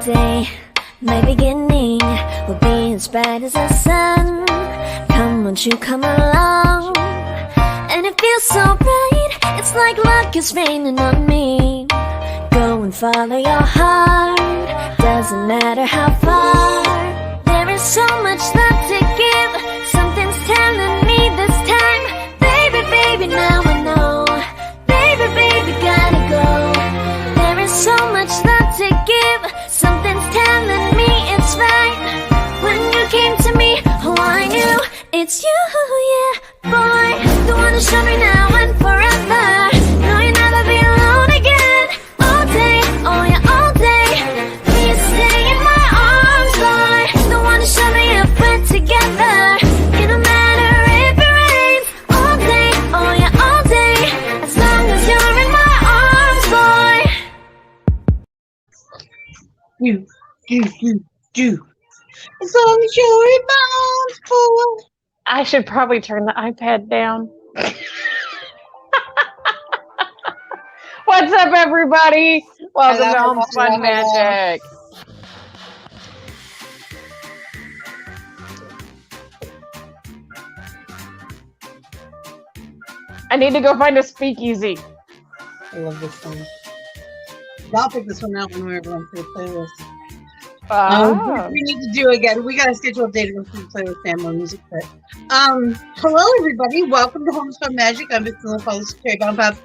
day, my beginning will be as bright as the sun. Come, won't you come along? And it feels so right, it's like luck is raining on me. Go and follow your heart, doesn't matter how far. There is so much love to give, something's telling me this time. Baby, baby, now I know. Baby, baby, gotta go. There is so much love to give, something's telling me it's right. When you came to me, oh I knew it's you, yeah, boy. The one to show me now and forever. No, you'll never be alone again. All day, oh yeah, all day. Please stay in my arms, boy. The one to show me if we're together. It don't matter if it rains. All day, oh yeah, all day. As long as you're in my arms, boy. Do. As long as you're in my arms, boy. I should probably turn the iPad down. What's up, everybody? Welcome to Home Spun Magic. I need to go find a speakeasy. I love this song. I'll pick this one out when we're going through the playlist. We need to do again. We got to schedule a day to go through the playlist and more music. But hello everybody. Welcome to Home Spun Magic. I'm Vixen LaFallis, Cherry Bomb Pop.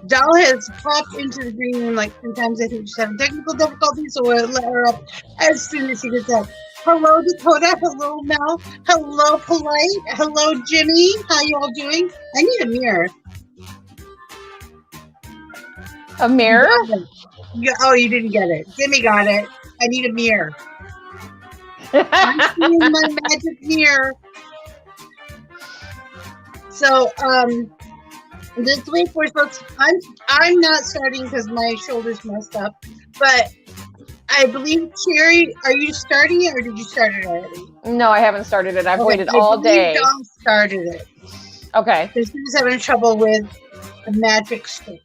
Doll has popped into the green room like 3 times. I think she's having technical difficulties, so we'll let her up as soon as she gets up. Hello Dakota. Hello Mel. Hello Polite. Hello Jimmy. How you all doing? I need a mirror. A mirror? Oh, you didn't get it. Jimmy got it. I need a mirror. I'm seeing my magic mirror. So, this week we're supposed to, I'm not starting because my shoulder's messed up, but I believe, Cherry, are you starting it or did you start it already? No, I haven't started it. I've waited all day. Dawn started it. Okay. Because she was having trouble with the magic stick.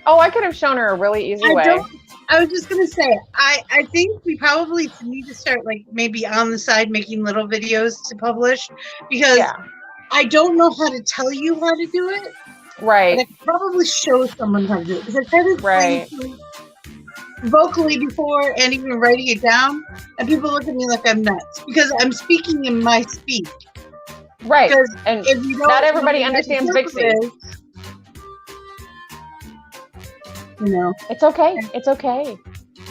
Oh, I could have shown her a really easy way. I was just going to say, I think we probably need to start, like, maybe on the side making little videos to publish, because I don't know how to tell you how to do it. Right. But I could probably show someone how to do it, because I tried to explain it vocally before and even writing it down, and people look at me like I'm nuts, because I'm speaking in my speak. Right. Because and if you don't not everybody understands Vixie. You know, it's okay. It's okay.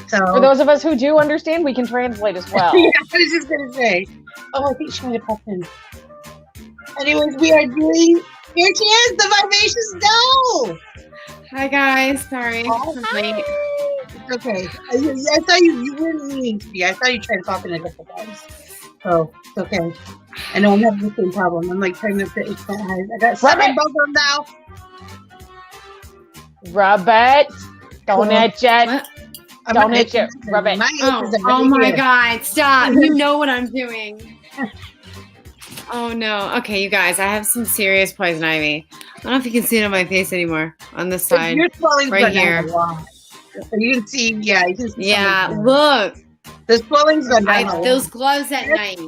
So for those of us who do understand, we can translate as well. Yeah, I was just gonna say. Oh, I think she might have popped in. Anyways, we are doing. Here she is, the Vivacious Doll. Hi guys, sorry. I'm late. It's okay. I thought you weren't meaning to be. I thought you tried to pop in a couple times. So it's okay. I know I'm having the same problem. I'm like trying to fit it. I got 7 both of them now. Rub it. Don't itch it. Don't itch it. Rub it. Oh my God. Stop. You know what I'm doing. Oh no. Okay, you guys, I have some serious poison ivy. I don't know if you can see it on my face anymore. On this side. Right here. You can see, you can see. Yeah, look. The swelling's gone down. Those gloves at night.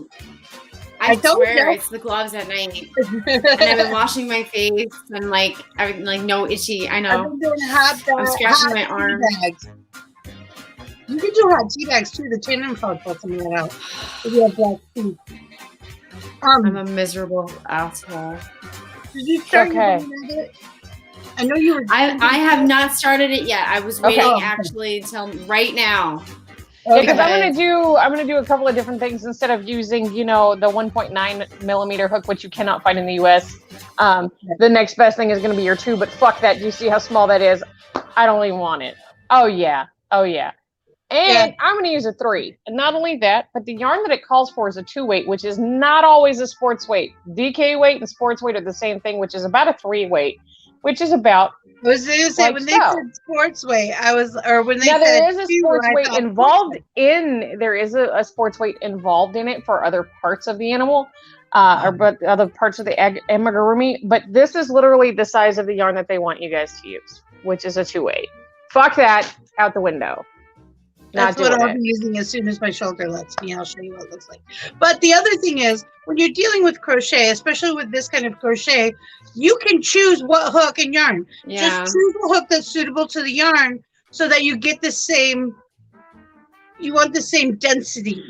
I swear it's the gloves at night. And I've been washing my face and like everything, like no itchy. I know. I've been doing I'm scratching my arm. You can do hot tea bags too. The tannin probably pull some of that out. If you have black teeth. I'm a miserable asshole. Did you start it? I know you were. I have not started it yet. I was waiting actually until right now. Because I'm gonna do a couple of different things instead of using, you know, the 1.9 millimeter hook, which you cannot find in the US. The next best thing is gonna be your 2, but fuck that. Do you see how small that is? I don't even want it. Oh yeah. And I'm gonna use a 3. And not only that, but the yarn that it calls for is a 2 weight, which is not always a sports weight. DK weight and sports weight are the same thing, which is about a 3 weight, which is about. I was going to say, when they said sports weight, there is a sports weight involved in, there is a sports weight involved in it for other parts of the animal, but other parts of the amigurumi. But this is literally the size of the yarn that they want you guys to use, which is a 2 weight. Fuck that, out the window. That's what I'll be using as soon as my shoulder lets me. I'll show you what it looks like. But the other thing is, when you're dealing with crochet, especially with this kind of crochet, you can choose what hook and yarn. Yeah. Just choose a hook that's suitable to the yarn so that you get the same, you want the same density.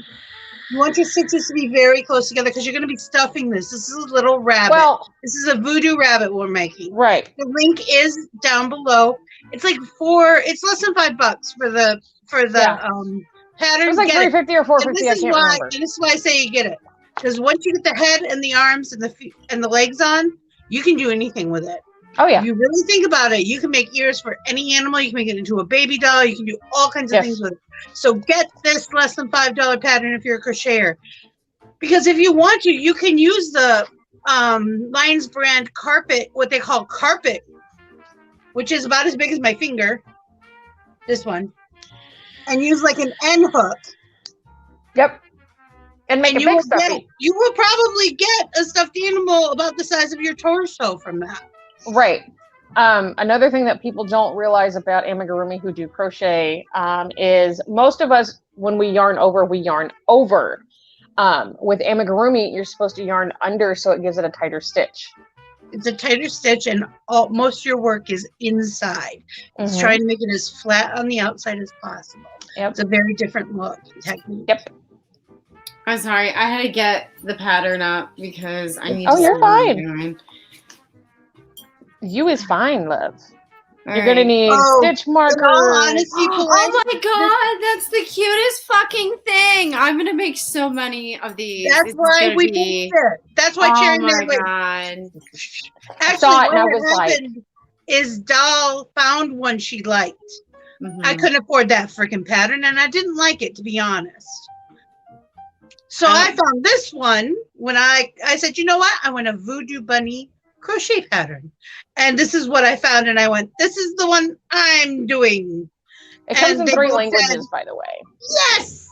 You want your stitches to be very close together because you're going to be stuffing this. This is a little rabbit. Well, this is a voodoo rabbit we're making. Right. The link is down below. It's like it's less than $5 for the pattern. It's like $3.50 or $4.50. I can't remember. And this is why I say you get it, because once you get the head and the arms and the feet and the legs on, you can do anything with it. Oh yeah. If you really think about it, you can make ears for any animal. You can make it into a baby doll. You can do all kinds of things with it. So get this less than $5 pattern if you're a crocheter, because if you want to, you can use the Lions brand carpet, what they call carpet, which is about as big as my finger. This one, and use like an N hook. Yep. And make a big stuffy. You will probably get a stuffed animal about the size of your torso from that. Right. Another thing that people don't realize about amigurumi who do crochet is most of us, when we yarn over, we yarn over. With amigurumi, you're supposed to yarn under so it gives it a tighter stitch. It's a tighter stitch, and most of your work is inside. It's trying to make it as flat on the outside as possible. Yep. It's a very different look technique. Yep. I'm sorry, I had to get the pattern up because I need to. Oh, you're fine. You is fine, love. You're gonna need stitch markers. Oh my god, that's the cutest fucking thing! I'm gonna make so many of these. That's why we made it. That's why Cherry made it. Actually, what happened is Doll found one she liked. I couldn't afford that freaking pattern, and I didn't like it, to be honest. So I found this one when I said, you know what? I want a Voodoo Bunny crochet pattern, and this is what I found, and I went, this is the one I'm doing. It comes in 3 languages, by the way. Yes.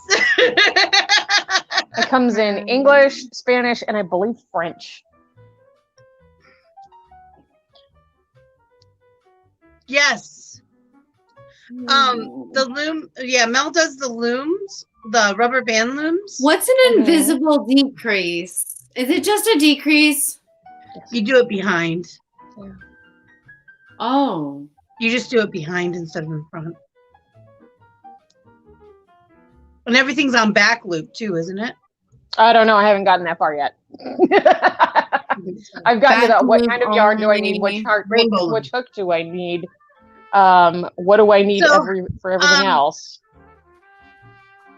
It comes in English, Spanish, and I believe French. Yes. The loom, Mel does the looms, the rubber band looms. What's an invisible decrease? Is it just a decrease? You do it behind. Yeah. Oh. You just do it behind instead of in front. And everything's on back loop too, isn't it? I don't know. I haven't gotten that far yet. I've gotten to what kind of yarn do I need? Which hook do I need? What do I need for everything else?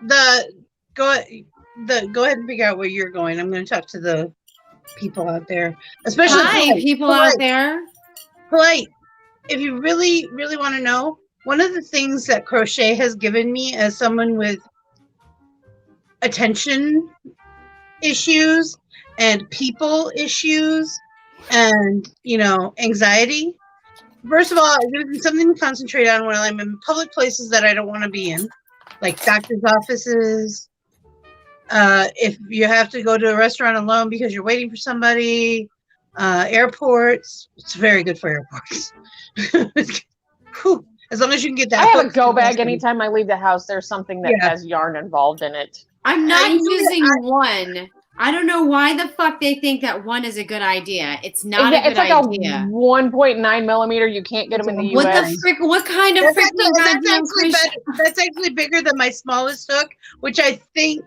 Go ahead and figure out where you're going. I'm going to talk to the people out there, especially people out there. Polite. If you really, really want to know, one of the things that crochet has given me as someone with attention issues and people issues and anxiety. First of all, it gives me something to concentrate on when I'm in public places that I don't want to be in, like doctor's offices. If you have to go to a restaurant alone because you're waiting for somebody, airports, it's very good for airports. As long as you can get that. I have a go bag anytime I leave the house. There's something that has yarn involved in it. I'm not using one. I don't know why the fuck they think that one is a good idea. It's not a good idea. It's like a 1.9 millimeter. You can't get them in the US. What the frick? What kind of that's actually bigger than my smallest hook, which I think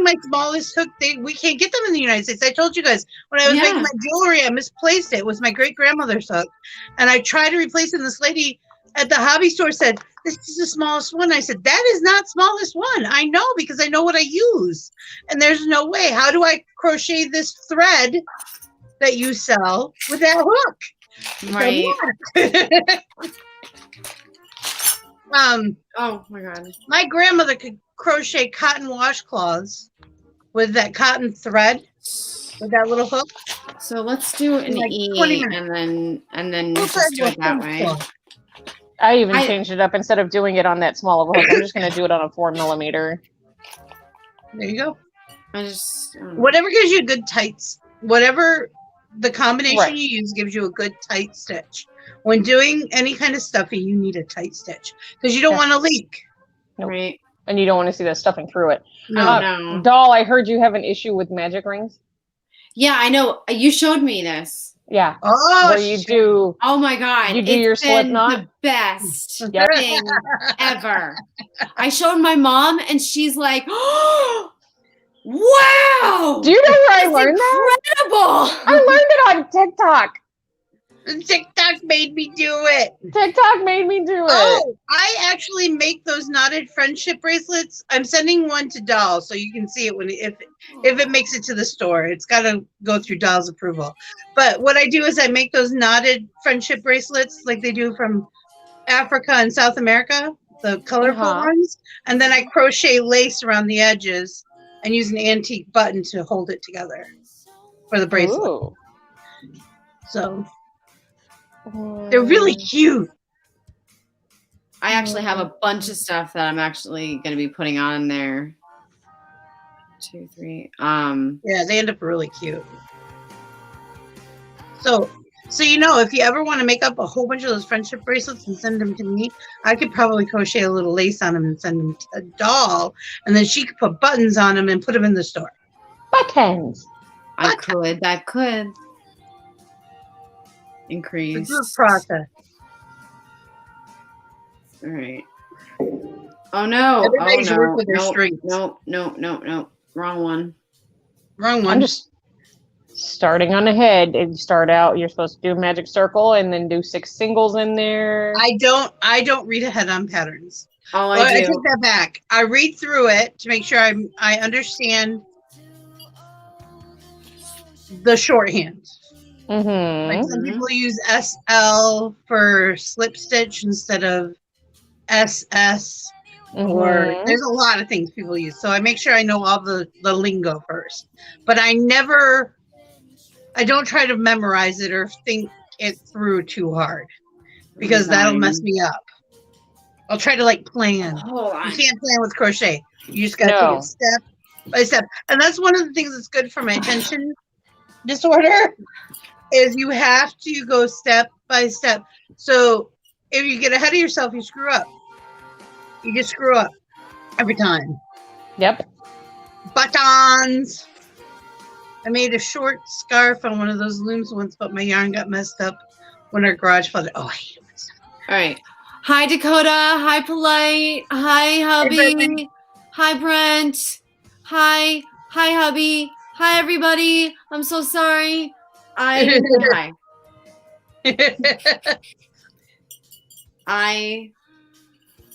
my smallest hook, we can't get them in the United States. I told you guys when I was making my jewelry, I misplaced it. It was my great grandmother's hook, and I tried to replace it. And this lady at the hobby store said, "This is the smallest one." I said, "That is not smallest one. I know, because I know what I use, and there's no way. How do I crochet this thread that you sell with that hook?" Right. Oh my god. My grandmother could crochet cotton washcloths with that cotton thread with that little hook. So let's do an E and then just do it that way. I even changed it up. Instead of doing it on that small of a hook, I'm just going to do it on a 4 millimeter. There you go. Whatever gives you a good tight, whatever the combination you use gives you a good tight stitch. When doing any kind of stuffing, you need a tight stitch because you don't want to leak. Nope. Right. And you don't want to see that stuffing through it. No. Doll, I heard you have an issue with magic rings. Yeah, I know. You showed me this. Yeah. Oh, where you do. Oh my God. You do your slip knot. The best thing ever. I showed my mom and she's like, oh, wow. Do you know where I learned that? Incredible. I learned it on TikTok. TikTok made me do it. TikTok made me do it. Oh, I actually make those knotted friendship bracelets. I'm sending one to Doll so you can see it when if it makes it to the store. It's got to go through Doll's approval. But what I do is I make those knotted friendship bracelets like they do from Africa and South America, the colorful ones, and then I crochet lace around the edges and use an antique button to hold it together for the bracelet. Ooh. So they're really cute. I actually have a bunch of stuff that I'm actually going to be putting on there. 2, 3. Yeah, they end up really cute. So you know, if you ever want to make up a whole bunch of those friendship bracelets and send them to me, I could probably crochet a little lace on them and send them to Doll, and then she could put buttons on them and put them in the store. Buttons. I could. Increase. It's a process. All right. Oh no! Everybody should work with their strings. No! Wrong one. Wrong one. I'm just starting on the head. And you start out. You're supposed to do a magic circle and then do 6 singles in there. I don't read ahead on patterns. Oh, I do. take that back. I read through it to make sure I understand the shorthand. Mm-hmm. Like some people use SL for slip stitch instead of SS, or there's a lot of things people use. So I make sure I know all the lingo first. But I don't try to memorize it or think it through too hard because that'll mess me up. I'll try to like plan. Hold on. You can't plan with crochet. You just gotta take it step by step. And that's one of the things that's good for my attention disorder. Is you have to go step by step. So if you get ahead of yourself, you screw up. You just screw up every time. Yep. Buttons. I made a short scarf on one of those looms once, but my yarn got messed up when our garage flooded. Oh, I hate it. All right. Hi, Dakota. Hi, Polite. Hi, hubby. Hi, Brent. Hi, hubby. Hi, everybody. I'm so sorry. I am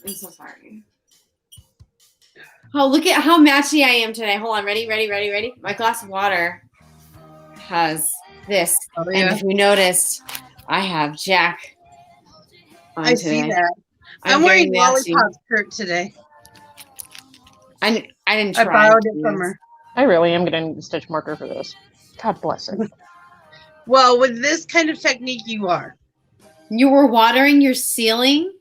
so sorry. Oh, look at how matchy I am today. Hold on. Ready? My glass of water has this. Oh, yeah. And if you noticed, I have Jack on I today. see that. I'm wearing Lollipop's shirt today. I didn't try. I borrowed it from her. I really am going to need a stitch marker for this. God bless it. Well, with this kind of technique, you are. You were watering your ceiling?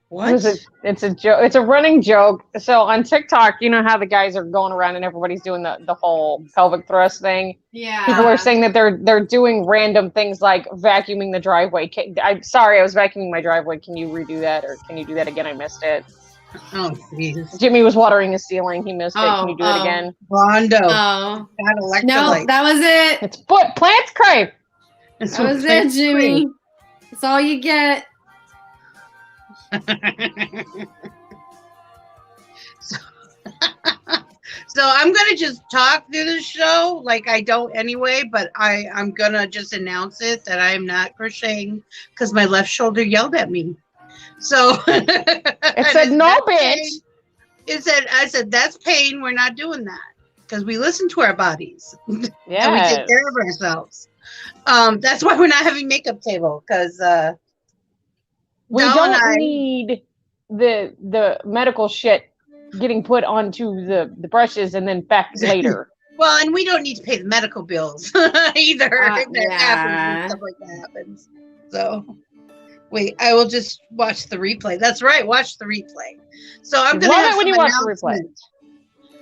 What? It's a joke. It's a running joke. So on TikTok, you know how the guys are going around and everybody's doing the whole pelvic thrust thing. Yeah. People are saying that they're doing random things like vacuuming the driveway. I'm sorry, I was vacuuming my driveway. Can you redo that, or can you do that again? I missed it. Oh, Jesus. Jimmy was watering his ceiling. He missed it. Can you do it again? Rondo. Oh. No, that was it. It's plants crave. That was it, Jimmy. That's all you get. So I'm gonna just talk through the show like I don't anyway, but I'm gonna just announce it that I am not crocheting because my left shoulder yelled at me. So it said no, bitch. I said that's pain. We're not doing that because we listen to our bodies. Yeah, and we take care of ourselves. That's why we're not having makeup table because we don't need the medical shit getting put onto the brushes and then back later. Well, and we don't need to pay the medical bills either. That happens, stuff like that happens. So, wait, I will just watch the replay. That's right, watch the replay. So I'm gonna have when you watch the replay.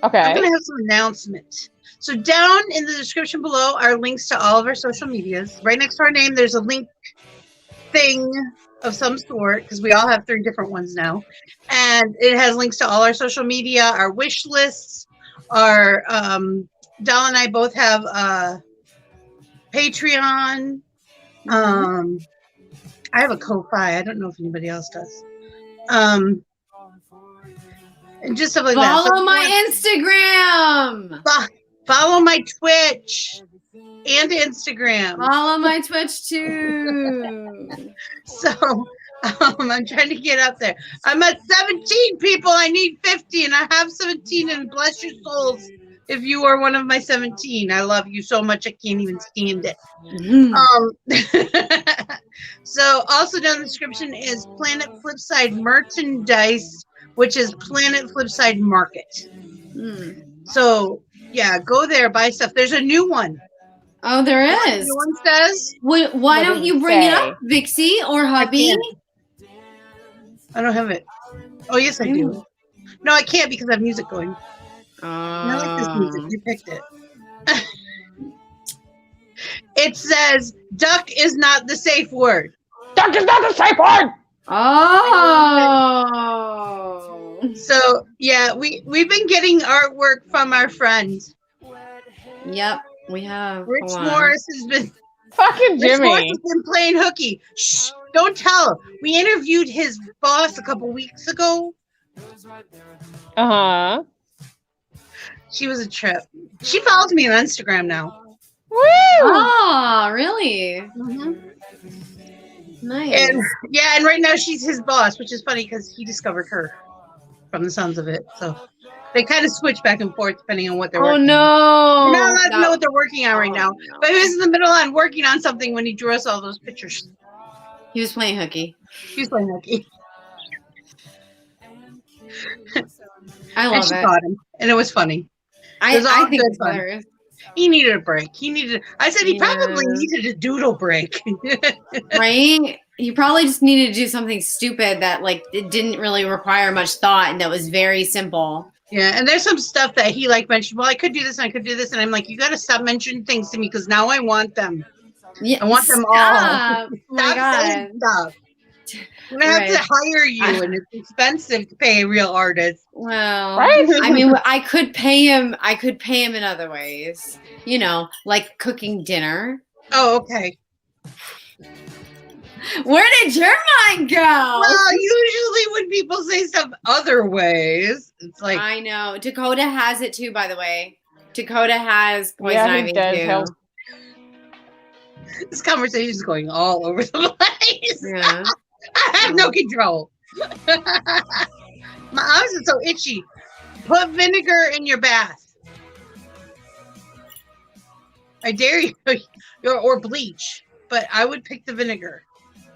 Okay. I'm gonna have some announcement. So down in the description below are links to all of our social medias. Right next to our name, there's a link thing of some sort, because we all have 3 different ones now. And it has links to all our social media, our wish lists, our Dal and I both have Patreon. I have a Ko-Fi. I don't know if anybody else does. And just stuff like that. Follow my Instagram. Follow my Twitch and Instagram. Follow my Twitch too. So I'm trying to get up there. I'm at 17 people. I need 50, and I have 17. And bless your souls if you are one of my 17. I love you so much. I can't even stand it. So also down in the description is Planet Flipside merchandise, which is Planet Flipside Market. So yeah, go there, buy stuff. There's a new one. Oh, there is. New one says. Why don't you bring it up, Vixie or Hubby? I don't have it. Oh yes, I do. No, I can't because I have music going. I like this music. You picked it. It says, duck is not the safe word. Duck is not the safe word! Oh. So, yeah, we've been getting artwork from our friends. Yep, we have. Rich Morris has been... Fucking Jimmy. Rich Morris has been playing hooky. Shh, don't tell. We interviewed his boss a couple weeks ago. Uh-huh. She was a trip. She follows me on Instagram now. Woo! Oh, really? Nice. And yeah, and right now she's his boss, which is funny because he discovered her from the sounds of it. So they kind of switch back and forth depending on what they're working no. on. We're not allowed to know what they're working on right now. No. But he was in the middle on working on something when he drew us all those pictures. He was playing hooky. He was playing hooky. I love and she it. caught him, and it was funny. I think it's hilarious. He needed a break. I said he probably needed a doodle break. Right? You probably just needed to do something stupid that like it didn't really require much thought and that was very simple. Yeah, and there's some stuff that he like mentioned. Well, I could do this and I could do this, and I'm like, you got to stop mentioning things to me because now I want them. Yeah, I want them all. Oh my saying God. stuff. I'm gonna have to hire you, and it's expensive to pay a real artist. Well, Right? I mean, I could pay him. I could pay him in other ways. You know, like cooking dinner. Oh, okay. Where did your mind go? Well, usually when people say stuff other ways, it's like I know Dakota has it too. By the way, Dakota has poison ivy too. Help. This conversation is going all over the place. Yeah. I have no control. My arms are so itchy. Put vinegar in your bath. I dare you, or bleach, but I would pick the vinegar.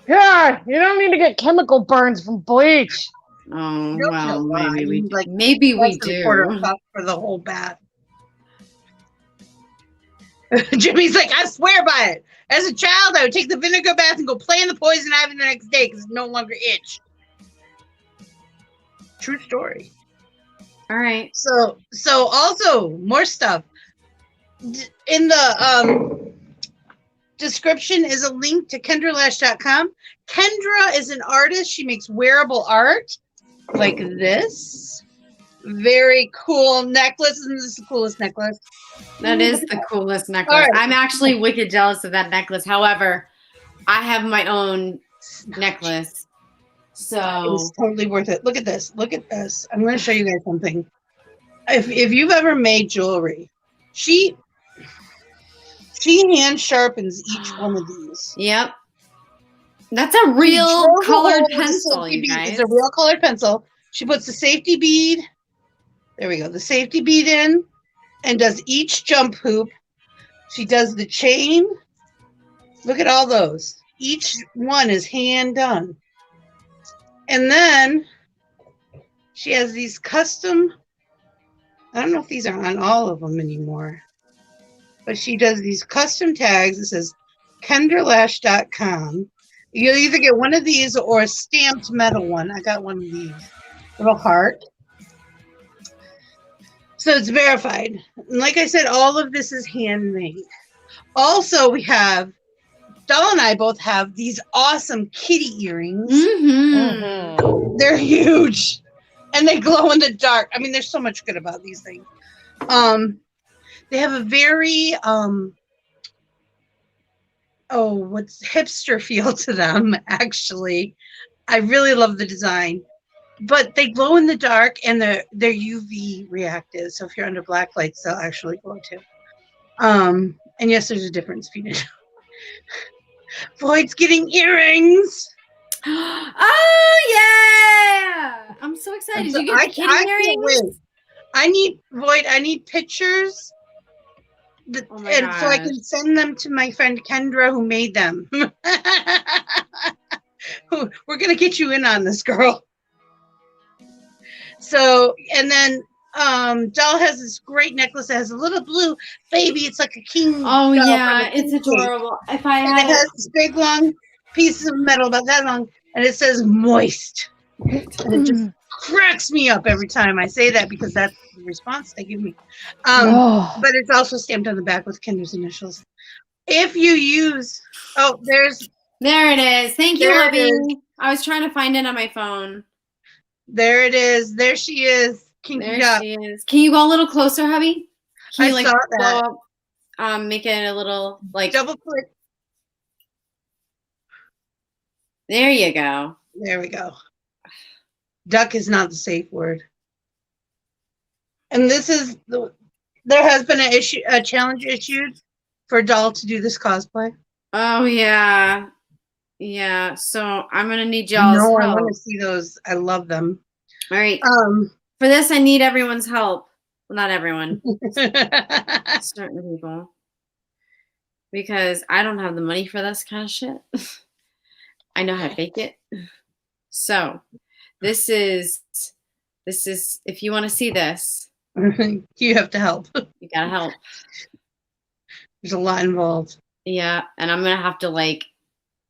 Yeah, you don't need to get chemical burns from bleach. Oh You don't well, know why. maybe we Like, maybe we less than a quarter do. cup for the whole bath. Jimmy's like, I swear by it. As a child, I would take the vinegar bath and go play in the poison ivy the next day because it no longer itch. True story. All right. So also more stuff. In the description is a link to KendraLash.com. Kendra is an artist. She makes wearable art like this. Very cool necklace. Isn't this the coolest necklace? That is the coolest necklace. Right. I'm actually wicked jealous of that necklace. However, I have my own necklace. So It's totally worth it. Look at this. Look at this. I'm going to show you guys something. If you've ever made jewelry, she hand sharpens each one of these. Yep. That's a real colored pencil, you guys. It's a real colored pencil. She puts the safety bead. There we go. The safety bead in and does each jump hoop. She does the chain. Look at all those. Each one is hand done. And then she has these custom, I don't know if these are on all of them anymore, but she does these custom tags. It says KendraLash.com. You'll either get one of these or a stamped metal one. I got one of these. Little heart. So it's verified. And like I said, all of this is handmade. Also, we have, Doll and I both have these awesome kitty earrings. They're huge. And they glow in the dark. I mean, there's so much good about these things. They have a very, what's hipster feel to them, actually. I really love the design. But they glow in the dark, and they're UV reactive. So if you're under black lights, they'll actually glow too. And yes, there's a difference between it. Floyd's getting earrings. Oh yeah! I'm so excited. Did you get the kitty earrings? I need pictures. So I can send them to my friend Kendra, who made them. We're gonna get you in on this, girl. So, and then Doll has this great necklace that has a little blue baby. It's like a king. Oh yeah, it's adorable. If I had and it has this big long piece of metal about that long, and it says moist. And it just cracks me up every time I say that, because that's the response they give me. But it's also stamped on the back with Kendra's initials. If you use, there it is. Thank you, Hubby. I was trying to find it on my phone. There it is. There she is. There she is. Can you go a little closer, Hubby? Can you saw that. Make it a little double click. There you go. There we go. Duck is not the safe word. And this is there has been a challenge issued for Doll to do this cosplay. Oh yeah. Yeah. So I'm gonna need y'all's help. I want to see those. I love them. All right. For this, I need everyone's help. Well, not everyone. Certain people. Because I don't have the money for this kind of shit. I know how to fake it. So this is if you want to see this, you have to help. You gotta help. There's a lot involved. Yeah, and I'm gonna have to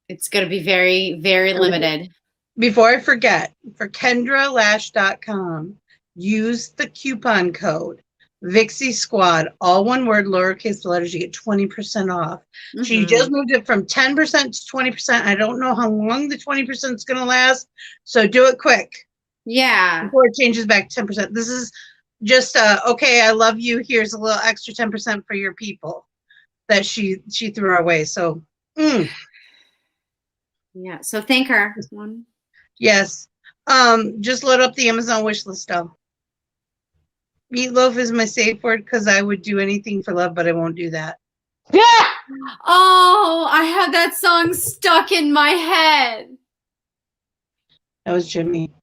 it's gonna be very, very limited. Before I forget, for KendraLash.com, use the coupon code Vixie Squad, all one word, lowercase letters. You get 20% off. She just moved it from 10% to 20%. I don't know how long the 20% is going to last, so do it quick. Yeah. Before it changes back to 10%. This is just okay, I love you. Here's a little extra 10% for your people that she threw our way. So, yeah. So thank her. Yes. Just load up the Amazon wish list though. Meatloaf is my safe word because I would do anything for love, but I won't do that. Yeah. Oh, I have that song stuck in my head. That was Jimmy.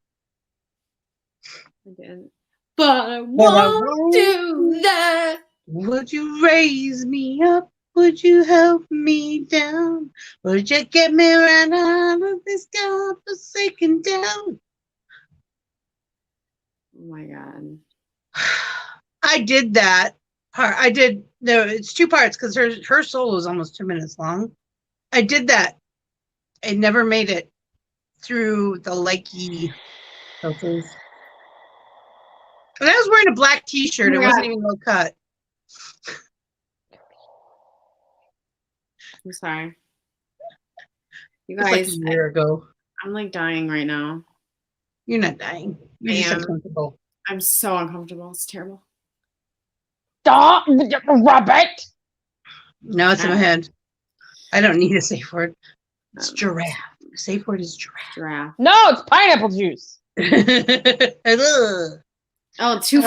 But I won't do that. Would you raise me up? Would you help me down? Would you get me right out of this godforsaken town? Oh my God. I did that part. It's two parts because her solo is almost 2 minutes long. I did that. I never made it through the likey filters. And I was wearing a black t-shirt. It wasn't even low cut. I'm sorry. You guys, like a year ago. I'm dying right now. You're not dying. You're just uncomfortable. I'm so uncomfortable. It's terrible. Stop, Robert. No, it's in my head. I don't need a safe word. It's giraffe. The safe word is giraffe. Giraffe. No, it's pineapple juice. Oh, too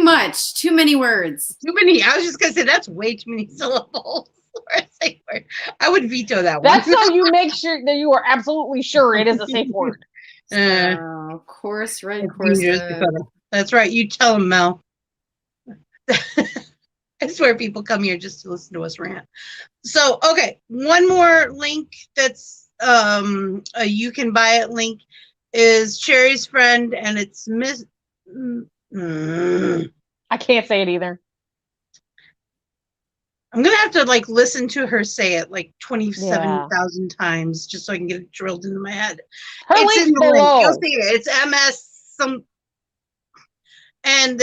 much. Too many words. Too many. I was just gonna say that's way too many syllables for a safe word. I would veto that one. That's so you make sure that you are absolutely sure it is a safe word. Chorus, red, chorus. That's right. You tell them, Mel. I swear people come here just to listen to us rant. So, okay, one more link that's a you can buy it link is Cherry's friend, and it's Miss. I can't say it either. I'm gonna have to listen to her say it 27,000 times just so I can get it drilled into my head. It's in the link. You'll see it. It's MS some, and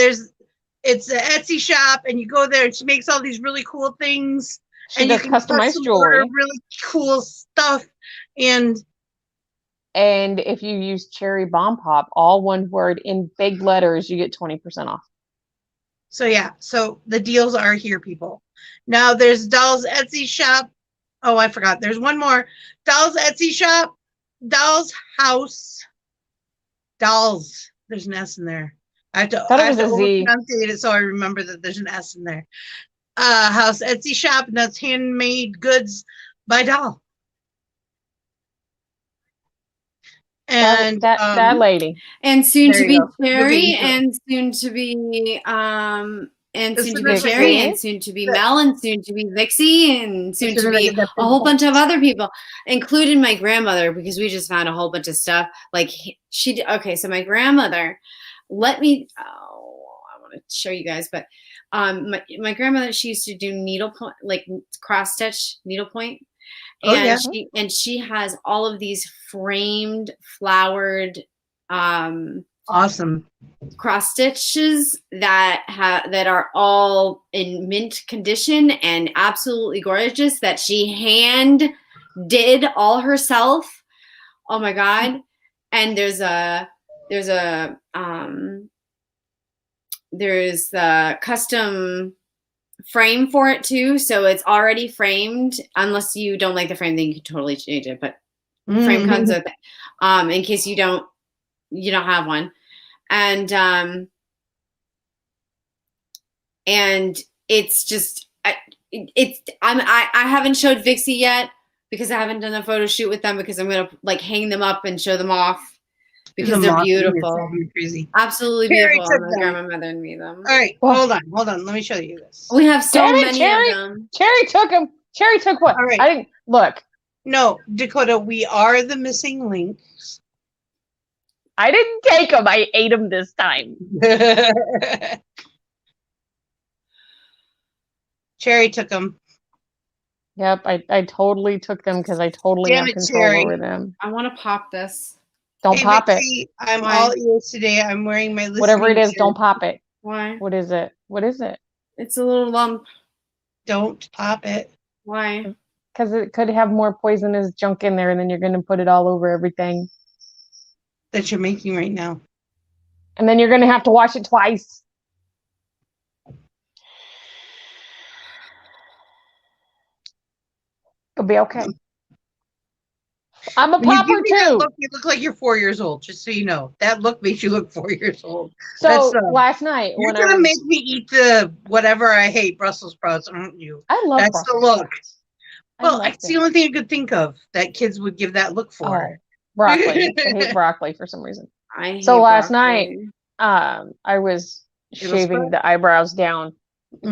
it's an Etsy shop, and you go there, and she makes all these really cool things. She does customized jewelry. Really cool stuff. And if you use Cherry Bomb Pop, all one word in big letters, you get 20% off. So yeah, so the deals are here, people. Now there's Doll's Etsy shop. Oh, I forgot. There's one more. Doll's Etsy shop. Doll's House. Dolls. There's an S in there. I have to enunciate it so I remember that there's an S in there. House Etsy shop, and that's handmade goods by Doll. And that lady. And soon to be Cherry, and soon to be and soon to be Cherry, and soon to be Mel, and soon to be Vixie, and soon to be a whole bunch of other people, including my grandmother, because we just found a whole bunch of stuff. Like so my grandmother, I want to show you guys, but my grandmother, she used to do needlepoint, like cross stitch needlepoint. And she has all of these framed, flowered, awesome cross stitches that are all in mint condition and absolutely gorgeous, that she hand did all herself. Oh my God. And there's the custom frame for it too, so it's already framed. Unless you don't like the frame, then you can totally change it, but frame comes with it, in case you don't have one. And it's just I haven't showed Vixie yet, because I haven't done a photo shoot with them, because I'm gonna like hang them up and show them off, because they're beautiful. Crazy. Absolutely beautiful. My grandmother made them. All right, hold on. Let me show you this. We have so many of them. Cherry took them. Cherry took one. All right. I didn't look. No, Dakota, we are the missing links. I didn't take them. I ate them this time. Cherry took them. Yep, I totally took them, because I totally have control over them. I want to pop this. Don't pop it. I'm all ears today. I'm wearing my listening whatever it is. shirt. Don't pop it. Why? What is it? What is it? It's a little lump. Don't pop it. Why? Because it could have more poisonous junk in there, and then you're going to put it all over everything that you're making right now. And then you're going to have to wash it twice. It'll be okay. I'm a popper too. You look like you're 4 years old, just so you know. That look makes you look 4 years old. So last night, you're gonna make me eat the whatever I hate, Brussels sprouts, aren't you? I love that's the look. Well, it's the only thing I could think of that kids would give that look for. Oh, broccoli. I hate broccoli for some reason. Last night, I was shaving the eyebrows down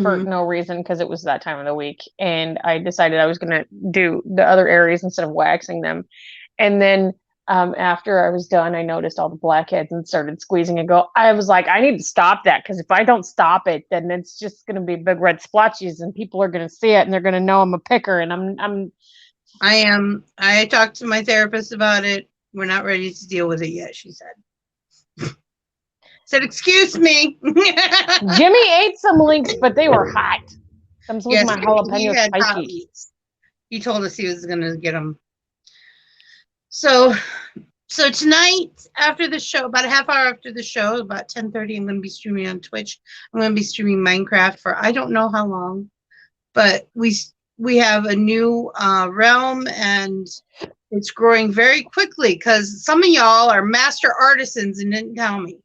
for no reason, because it was that time of the week, and I decided I was going to do the other areas instead of waxing them. And then after I was done, I noticed all the blackheads and started squeezing and I was like, I need to stop that, because if I don't stop it, then it's just going to be big red splotches, and people are going to see it, and they're going to know I'm a picker, and I talked to my therapist about it. We're not ready to deal with it yet, she said. Said, excuse me. Jimmy ate some links, but they were hot. Some was my jalapeno spicy. He told us he was going to get them. So tonight, after the show, about a half hour after the show, about 10:30, I'm going to be streaming on Twitch. I'm going to be streaming Minecraft for I don't know how long, but we have a new realm, and it's growing very quickly, because some of y'all are master artisans and didn't tell me.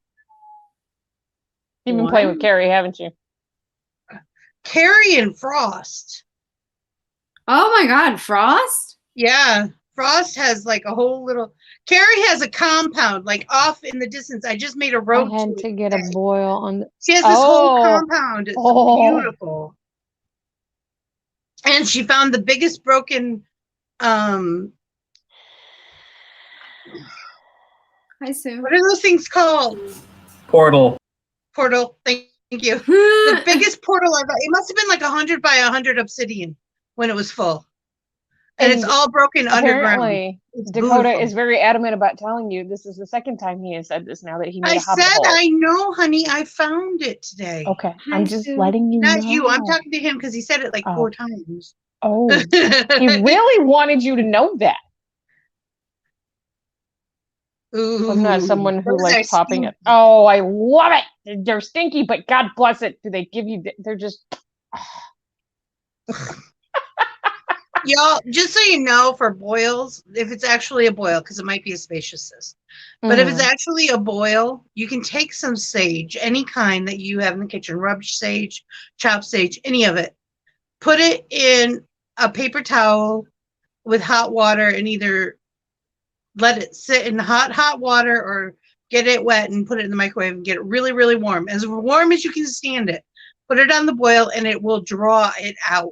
You've been playing with Carrie, haven't you? Carrie and Frost. Oh my God, Frost? Yeah, Frost has like a whole little. Carrie has a compound like off in the distance. I just made a road. I had to get a boil on. She has this whole compound. It's beautiful. And she found the biggest broken. Hi, Sue. What are those things called? Portal. Thank you. The biggest portal ever. It must have been like 100 by 100 obsidian when it was full. And it's all broken underground. Apparently, Dakota is very adamant about telling you this is the second time he has said this now that he made a hobbit hole. I know, honey. I found it today. Okay. I'm just letting you know. Not you. I'm talking to him because he said it like 4 times. Oh. He really wanted you to know that. Ooh, I'm not someone who likes popping it. Oh, I love it. They're stinky, but God bless it. Do they give you? They're just. Y'all, just so you know, for boils, if it's actually a boil, because it might be a spacious cyst, but if it's actually a boil, you can take some sage, any kind that you have in the kitchen, rub sage, chopped sage, any of it. Put it in a paper towel with hot water and either let it sit in hot water or get it wet and put it in the microwave and get it really, really warm. As warm as you can stand it. Put it on the boil and it will draw it out.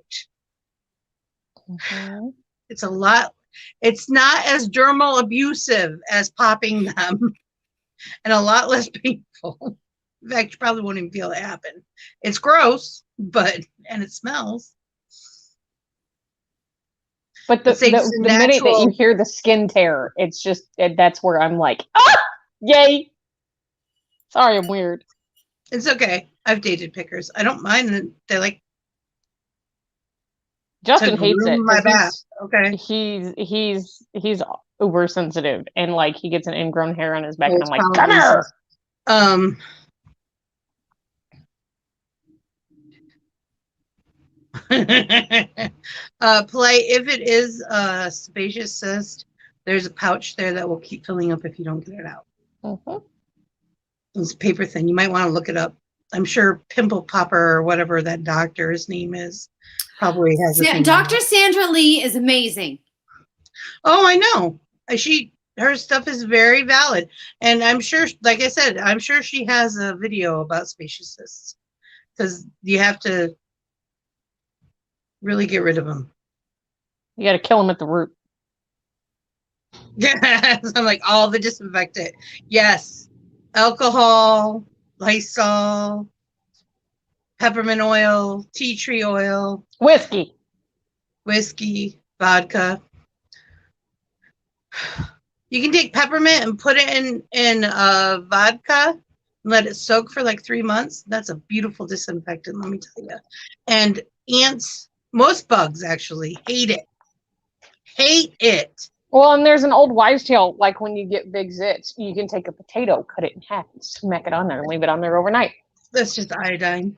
It's a lot. It's not as dermal abusive as popping them and a lot less painful. In fact, you probably won't even feel it happen. It's gross, and it smells. But the minute that you hear the skin tear, it's just, that's where I'm like, yay. Sorry, I'm weird. It's okay. I've dated pickers. I don't mind that they like. Justin hates it. My back. Okay. He's uber sensitive and like he gets an ingrown hair on his back and I'm like, come here. If it is a spacious cyst, there's a pouch there that will keep filling up if you don't get it out. It's paper thin. You might want to look it up. I'm sure Pimple Popper or whatever that doctor's name is probably has Dr. Sandra Lee is amazing. Oh, I know. Her stuff is very valid. And I'm sure, like I said, I'm sure she has a video about spacious cysts because you have to really get rid of them. You got to kill them at the root. Yes, I'm like all the disinfectant. Yes, alcohol, Lysol, peppermint oil, tea tree oil, whiskey, vodka. You can take peppermint and put it in vodka and let it soak for like 3 months. That's a beautiful disinfectant, let me tell you. And ants, most bugs actually hate it. Hate it. Well, and there's an old wives' tale, like when you get big zits, you can take a potato, cut it in half, and smack it on there and leave it on there overnight. That's just iodine.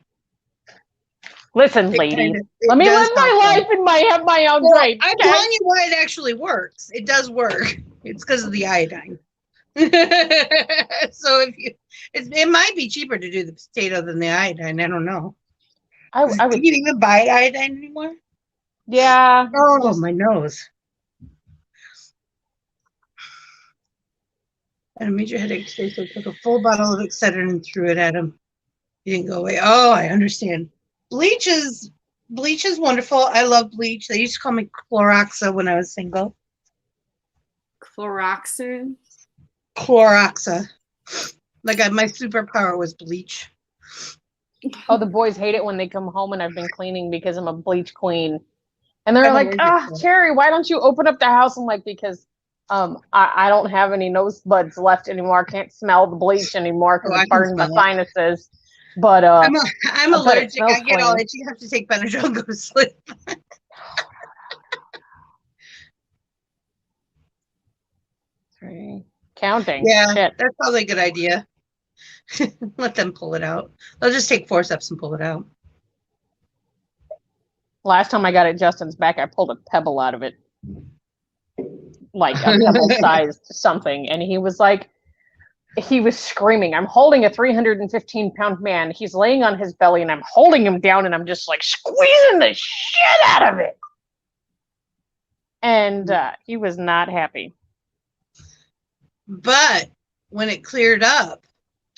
Listen, lady, let me live my life and have my own drink. I'm telling you why it actually works. It does work. It's because of the iodine. So it might be cheaper to do the potato than the iodine. I don't know. I would. Can you even buy iodine anymore? Yeah. Oh, my nose. I had a major headache today, so I took a full bottle of Excedrin and threw it at him. He didn't go away. Oh, I understand. Bleach is wonderful. I love bleach. They used to call me Cloroxa when I was single. Cloroxa? Cloroxa. Like my superpower was bleach. Oh, the boys hate it when they come home and I've been cleaning because I'm a bleach queen. And they're like, Cherry, why don't you open up the house? I'm like, because I don't have any nose buds left anymore. I can't smell the bleach anymore because it burns my sinuses. But I'm allergic. I get all itchy. You have to take Benadryl and go to sleep. Counting. Yeah, shit. That's probably a good idea. Let them pull it out. They'll just take forceps and pull it out. Last time I got at Justin's back, I pulled a pebble out of it. Like a pebble-sized something. And he was screaming. I'm holding a 315-pound man. He's laying on his belly and I'm holding him down and I'm just like squeezing the shit out of it. And he was not happy. But when it cleared up.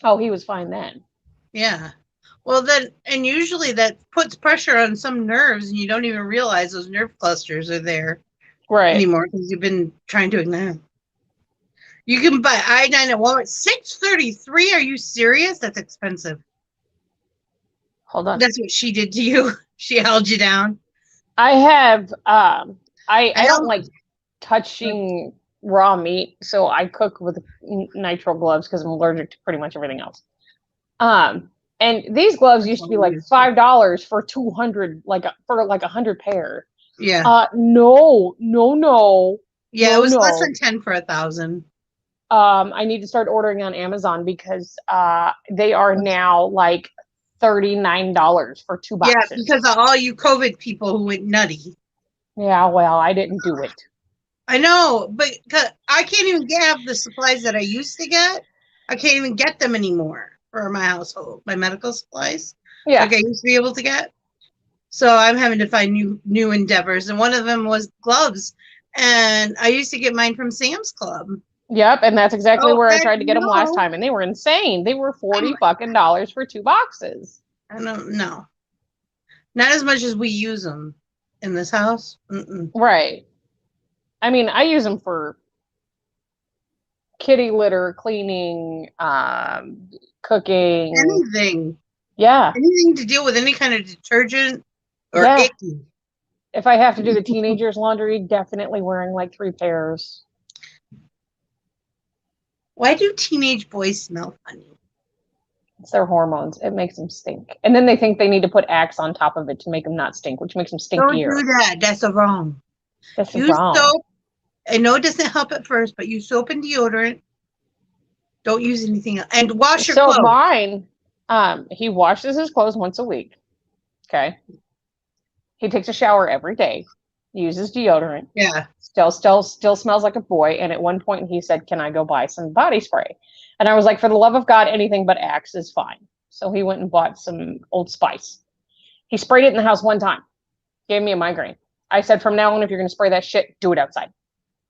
Oh, he was fine then. Yeah. Well, then, and usually that puts pressure on some nerves and you don't even realize those nerve clusters are there anymore because you've been trying to ignore them. You can buy iodine at Walmart. $6.33. Are you serious? That's expensive. Hold on. That's what she did to you. She held you down. I have I don't like touching raw meat, so I cook with nitrile gloves because I'm allergic to pretty much everything else. And these gloves used to be like $5 for 200, for 100 pair. Yeah. No. Yeah, it was less than 10 for 1,000. I need to start ordering on Amazon because they are now like $39 for 2 boxes. Yeah, because of all you COVID people who went nutty. Yeah, well, I didn't do it. I know, but I can't even have the supplies that I used to get. I can't even get them anymore for my household, my medical supplies. Yeah. Like I used to be able to get. So I'm having to find new endeavors. And one of them was gloves. And I used to get mine from Sam's Club. Yep, and that's exactly where I tried to get them last time, and they were insane. They were $40 fucking for 2 boxes. I don't know. Not as much as we use them in this house. Right. I mean, I use them for kitty litter, cleaning, cooking. Anything. Yeah. Anything to deal with any kind of detergent or icky. If I have to do the teenagers' laundry, definitely wearing like 3 pairs. Why do teenage boys smell funny? It's their hormones. It makes them stink. And then they think they need to put Axe on top of it to make them not stink, which makes them stinkier. Don't do that. That's wrong. Use soap. I know it doesn't help at first, but use soap and deodorant. Don't use anything else. And wash your clothes. So mine, he washes his clothes once a week. Okay. He takes a shower every day. Uses deodorant. Yeah. Still smells like a boy. And at one point he said, "Can I go buy some body spray?" And I was like, "For the love of God, anything but Axe is fine." So he went and bought some Old Spice. He sprayed it in the house one time. Gave me a migraine. I said, "From now on, if you're going to spray that shit, do it outside."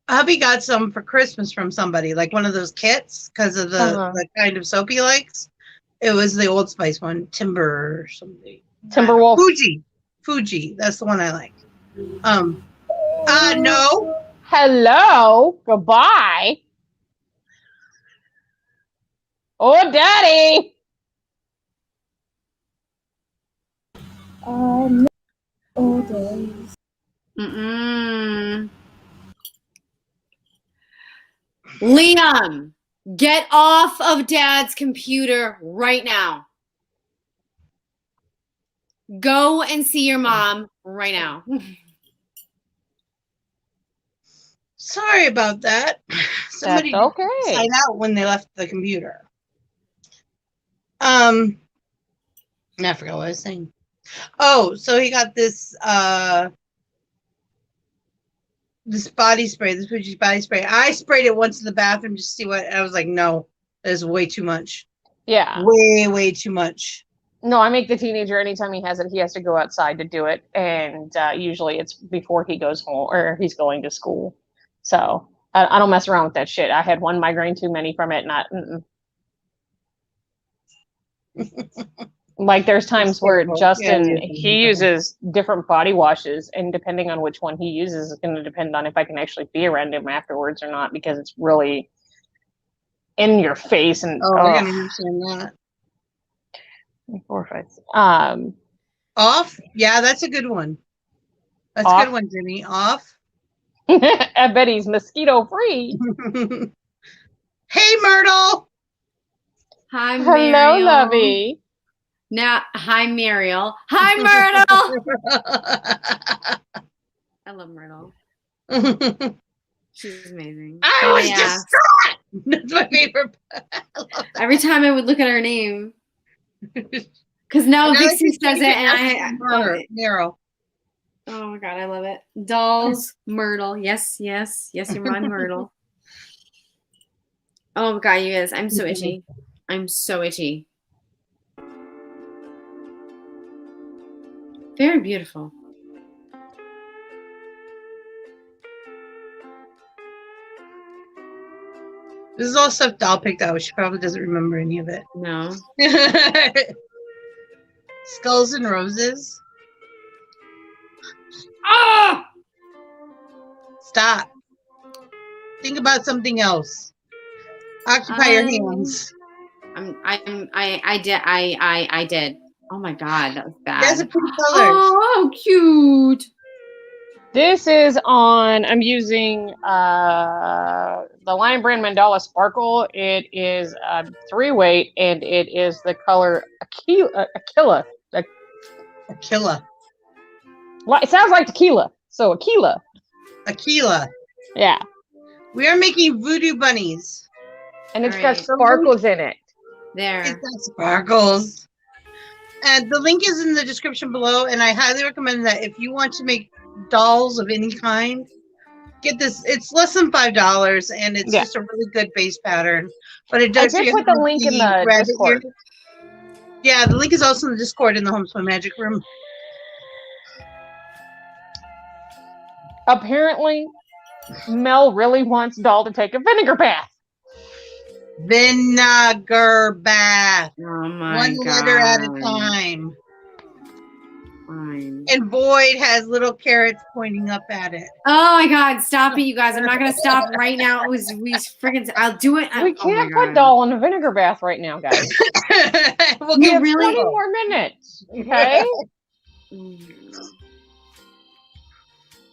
Hubby got some for Christmas from somebody, like one of those kits, because of the kind of soap he likes. It was the Old Spice one, Timber or something. Timberwolf. Fuji. That's the one I like. No. Hello. Goodbye. Oh, Daddy. No. Oh, days. Liam, get off of Dad's computer right now. Go and see your mom right now. Sorry about that. Somebody That's okay. Sign out when they left the computer. I forgot what I was saying. Oh, so he got this this body spray, this Fuji body spray. I sprayed it once in the bathroom just to see what. I was like, no, that is way too much. Yeah, way too much. No, I make the teenager anytime he has it, he has to go outside to do it, and usually it's before he goes home or he's going to school. So I don't mess around with that shit. I had one migraine too many from it. Like there's times where Justin, he uses different body washes, and depending on which one he uses is going to depend on if I can actually be around him afterwards or not, because it's really in your face. And I can understand that. 4 5. Off? Yeah, that's a good one. That's a good one, Jimmy. Off. I bet he's mosquito free. Hey, Myrtle. Hi, Muriel. Hello, lovey. Now, hi, Muriel. Hi, Myrtle. I love Myrtle. She's amazing. I was distraught. That's my favorite. Every time I would look at her name. Because now Vixie says it, and I love it. Meryl. Oh my God, I love it. Dolls, Myrtle. Yes, you're my Myrtle. Oh my God, you guys, I'm so itchy. I'm so itchy. Very beautiful. This is all stuff Doll picked out. She probably doesn't remember any of it. No. Skulls and Roses. Ah! Stop. Think about something else. Occupy your hands. I did. Oh my God, that was bad. That's a pretty color. Oh, cute. This is on, I'm using the Lion Brand Mandala Sparkle. It is 3-weight, and it is the color Aquila. Aquila. It sounds like tequila, so Aquila. Aquila. Yeah. We are making voodoo bunnies. And it's got sparkles in it. There. It's got sparkles. And the link is in the description below, and I highly recommend that if you want to make dolls of any kind, get this. It's less than $5, and it's just a really good base pattern. But it does. I did put the link in the Discord. Yeah, the link is also in the Discord in the Homespun Magic room. Apparently, Mel really wants Doll to take a vinegar bath. Vinegar bath. Oh my One God. letter at a time. Fine. And Boyd has little carrots pointing up at it. Oh my God! Stop it, you guys! I'm not gonna stop right now. We freaking. I'll do it. We can't put Doll in a vinegar bath right now, guys. We'll We get have really 20 more minutes. Okay.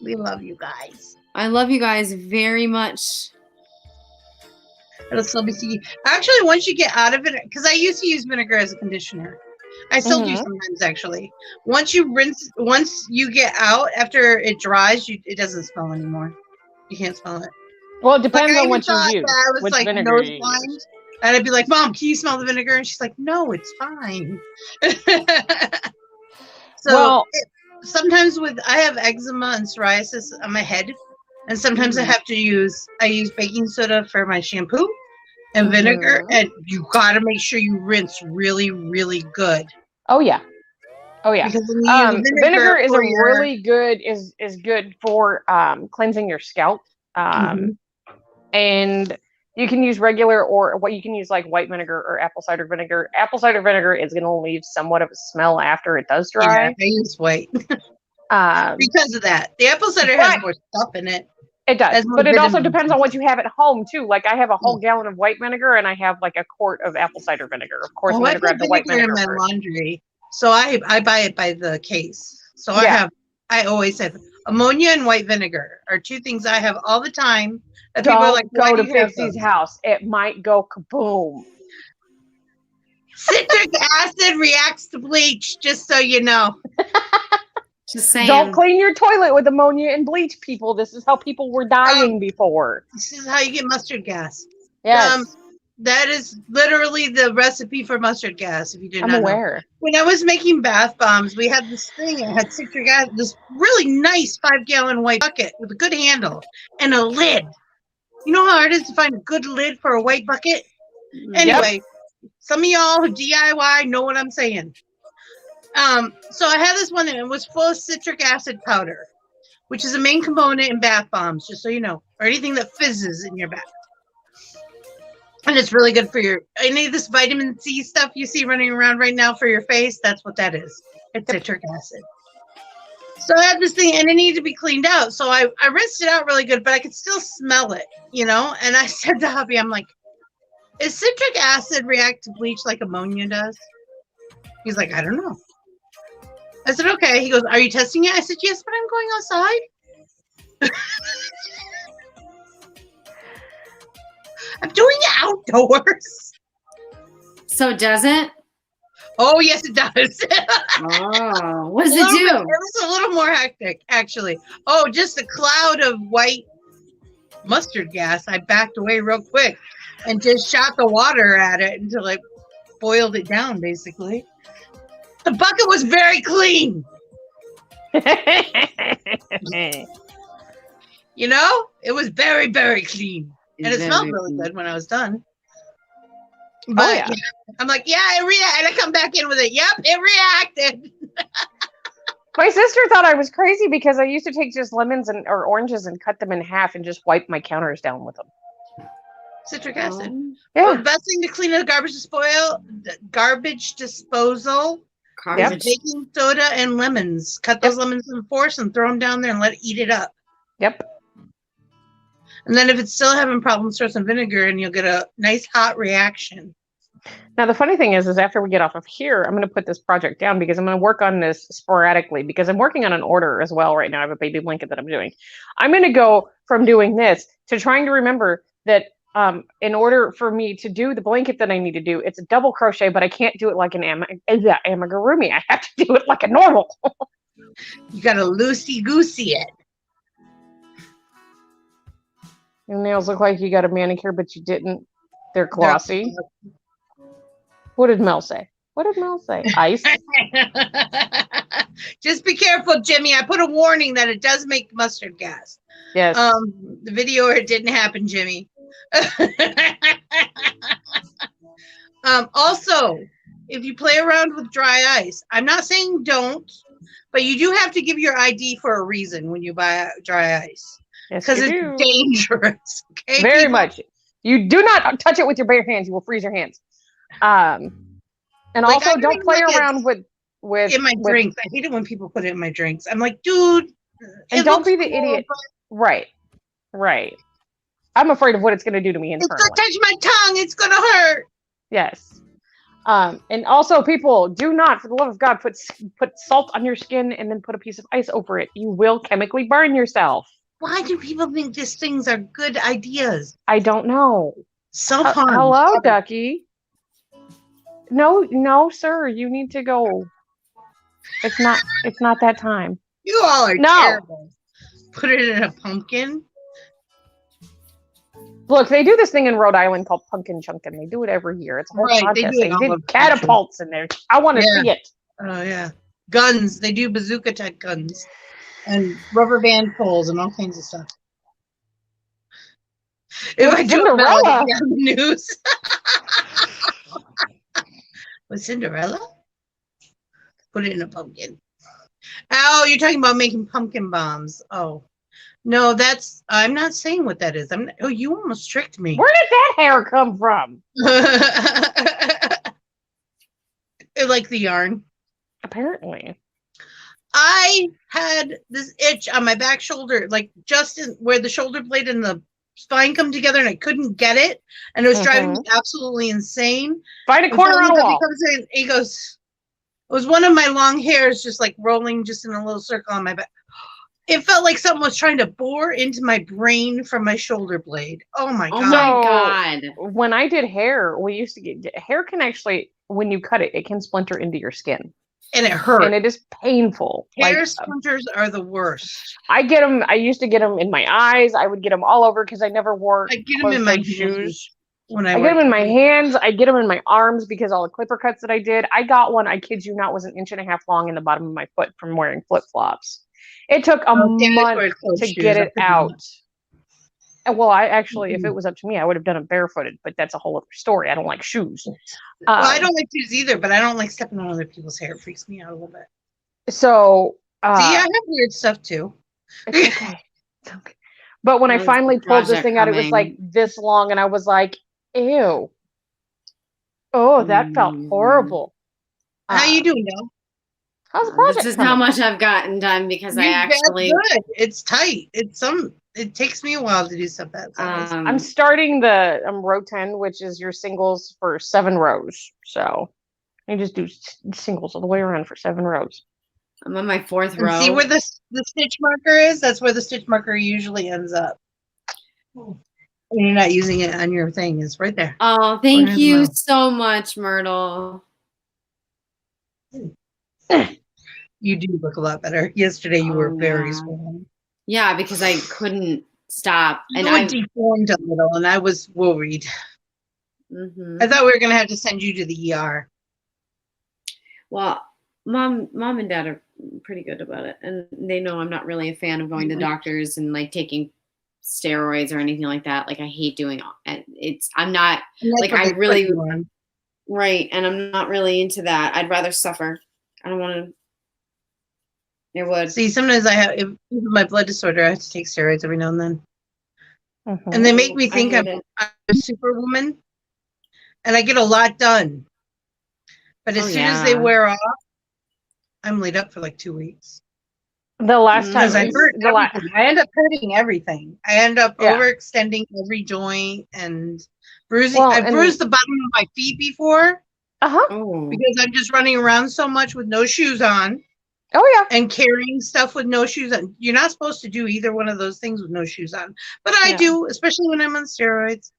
We love you guys. I love you guys very much. It'll still be sticky. Actually, once you get out of it, because I used to use vinegar as a conditioner. I still do sometimes, actually. Once you get out, after it dries, it doesn't smell anymore. You can't smell it. Well, it depends on what you use. I was Which like vinegar nose you blind, use. and I'd be like, "Mom, can you smell the vinegar?" And she's like, "No, it's fine." So sometimes I have eczema and psoriasis on my head, and sometimes I use baking soda for my shampoo and vinegar, and you gotta make sure you rinse really, really good. Oh yeah. Oh yeah. Because when you use vinegar is really good is good for cleansing your scalp. And you can use regular or what you can use like white vinegar or apple cider vinegar. Apple cider vinegar is going to leave somewhat of a smell after it does dry. Yeah, I use white because of that. The apple cider has more stuff in it. It does, but it also depends on what you have at home too. Like I have a whole gallon of white vinegar, and I have like a quart of apple cider vinegar. Of course, I'm going to grab the white vinegar in my first. laundry, so I buy it by the case. So I always have ammonia and white vinegar are two things I have all the time. That people are like, go to Pixie's house. It might go kaboom. Citric acid reacts to bleach, just so you know. Just saying. Don't clean your toilet with ammonia and bleach, people. This is how people were dying before. This is how you get mustard gas. Yes. That is literally the recipe for mustard gas, if you did not know. I'm aware. When I was making bath bombs, we had this thing. It had citric acid, this really nice 5-gallon white bucket with a good handle and a lid. You know how hard it is to find a good lid for a white bucket? Anyway, some of y'all who DIY know what I'm saying. So I had this one and it was full of citric acid powder, which is a main component in bath bombs, just so you know, or anything that fizzes in your bath. And it's really good for any of this vitamin C stuff you see running around right now for your face. That's what that is. It's citric acid. So I had this thing and it needed to be cleaned out. So I rinsed it out really good, but I could still smell it, you know? And I said to hubby, I'm like, is citric acid react to bleach like ammonia does? He's like, I don't know. I said, okay. He goes, are you testing it? I said, yes, but I'm going outside. I'm doing it outdoors. So does it? Oh, yes, it does. Oh, what does it do? It was a little more hectic, actually. Oh, just a cloud of white mustard gas. I backed away real quick and just shot the water at it until I boiled it down, basically. The bucket was very clean. You know, it was very, very clean. And it smelled really good when I was done. But I'm like, yeah, it reacted. And I come back in with it. Yep, it reacted. My sister thought I was crazy because I used to take just lemons or oranges and cut them in half and just wipe my counters down with them. Citric acid. Yeah. Well, the best thing to clean a garbage disposal. Baking soda and lemons. Cut those lemons in fours and throw them down there and let it eat it up. Yep. And then if it's still having problems, throw some vinegar and you'll get a nice hot reaction. Now, the funny thing is after we get off of here, I'm going to put this project down because I'm going to work on this sporadically because I'm working on an order as well right now. I have a baby blanket that I'm doing. I'm going to go from doing this to trying to remember that in order for me to do the blanket that I need to do, it's a double crochet, but I can't do it like an amigurumi. I have to do it like a normal. You got to loosey-goosey it. Your nails look like you got a manicure, but you didn't. They're glossy. What did Mel say? What did Mel say? Ice? Just be careful, Jimmy. I put a warning that it does make mustard gas. Yes. The video, it didn't happen, Jimmy. Also, if you play around with dry ice, I'm not saying don't, but you do have to give your ID for a reason when you buy dry ice. Because it's dangerous. Okay, very much. You do not touch it with your bare hands. You will freeze your hands. And like, also don't play around with in my drinks. I hate it when people put it in my drinks. I'm like, dude. And don't be the idiot. Right. I'm afraid of what it's going to do to me internally. It's going to touch my tongue. It's going to hurt. Yes. And also, people, do not, for the love of God, put salt on your skin and then put a piece of ice over it. You will chemically burn yourself. Why do people think these things are good ideas? I don't know. Self-harm. Hello, Ducky. No, sir. You need to go. It's not that time. You all are terrible. Put it in a pumpkin. Look, they do this thing in Rhode Island called pumpkin chunkin'. They do it every year. It's a whole contest. They did catapults in there. I want to see it. Oh yeah, guns. They do bazooka type guns and rubber band poles and all kinds of stuff. If I do Cinderella on the news. With Cinderella? Put it in a pumpkin. Oh, you're talking about making pumpkin bombs. Oh. No, I'm not saying what that is. Oh, you almost tricked me. Where did that hair come from? Like the yarn. Apparently. I had this itch on my back shoulder, like just where the shoulder blade and the spine come together, and I couldn't get it, and it was driving me absolutely insane. Find a corner on a wall. He goes, it was one of my long hairs just like rolling just in a little circle on my back. It felt like someone was trying to bore into my brain from my shoulder blade. Oh my God. Oh my God. When I did hair, we used to get hair can actually, when you cut it, it can splinter into your skin. And it hurts. And it is painful. Hair splinters are the worst. I get them. I used to get them in my eyes. I would get them all over because I never wore I get them in my shoes. I get them in my hands. I get them in my arms because all the clipper cuts that I did. I got one, I kid you not, was 1.5 inches long in the bottom of my foot from wearing flip-flops. It took a month to get it out. Well, I actually, if it was up to me, I would have done it barefooted, but that's a whole other story. I don't like shoes. Well, I don't like shoes either, but I don't like stepping on other people's hair. It freaks me out a little bit. So, see, I have weird stuff too. It's okay. It's okay. But when I finally pulled this thing out, it was like this long, and I was like, ew. Oh, that felt horrible. How you doing, Del? How's the project? This is how much I've gotten done because I actually. Good. It's tight. It takes me a while to do stuff that size. I'm starting the row 10, which is your singles for 7 rows. So you just do singles all the way around for 7 rows. I'm on my 4th row. See where the stitch marker is? That's where the stitch marker usually ends up. And you're not using it on your thing. It's right there. Oh, thank you so much, Myrtle. You do look a lot better. Yesterday you were very swollen. Yeah, because I couldn't stop. And I deformed a little, and I was worried. I thought we were going to have to send you to the ER. Well, mom and dad are pretty good about it, and they know I'm not really a fan of going to doctors and like taking steroids or anything like that. Like I hate doing it. I'm not like I really right, and I'm not really into that. I'd rather suffer. I don't want to. It would. See, sometimes if my blood disorder, I have to take steroids every now and then. And they make me think I'm a superwoman. And I get a lot done. But as soon as they wear off, I'm laid up for like 2 weeks. The last time I end up hurting everything. I end up overextending every joint and Bruising. Well, I've bruised the bottom of my feet before Oh. because I'm just running around so much with no shoes on. Oh yeah. And carrying stuff with no shoes on. You're not supposed to do either one of those things with no shoes on, but I do, especially when I'm on steroids.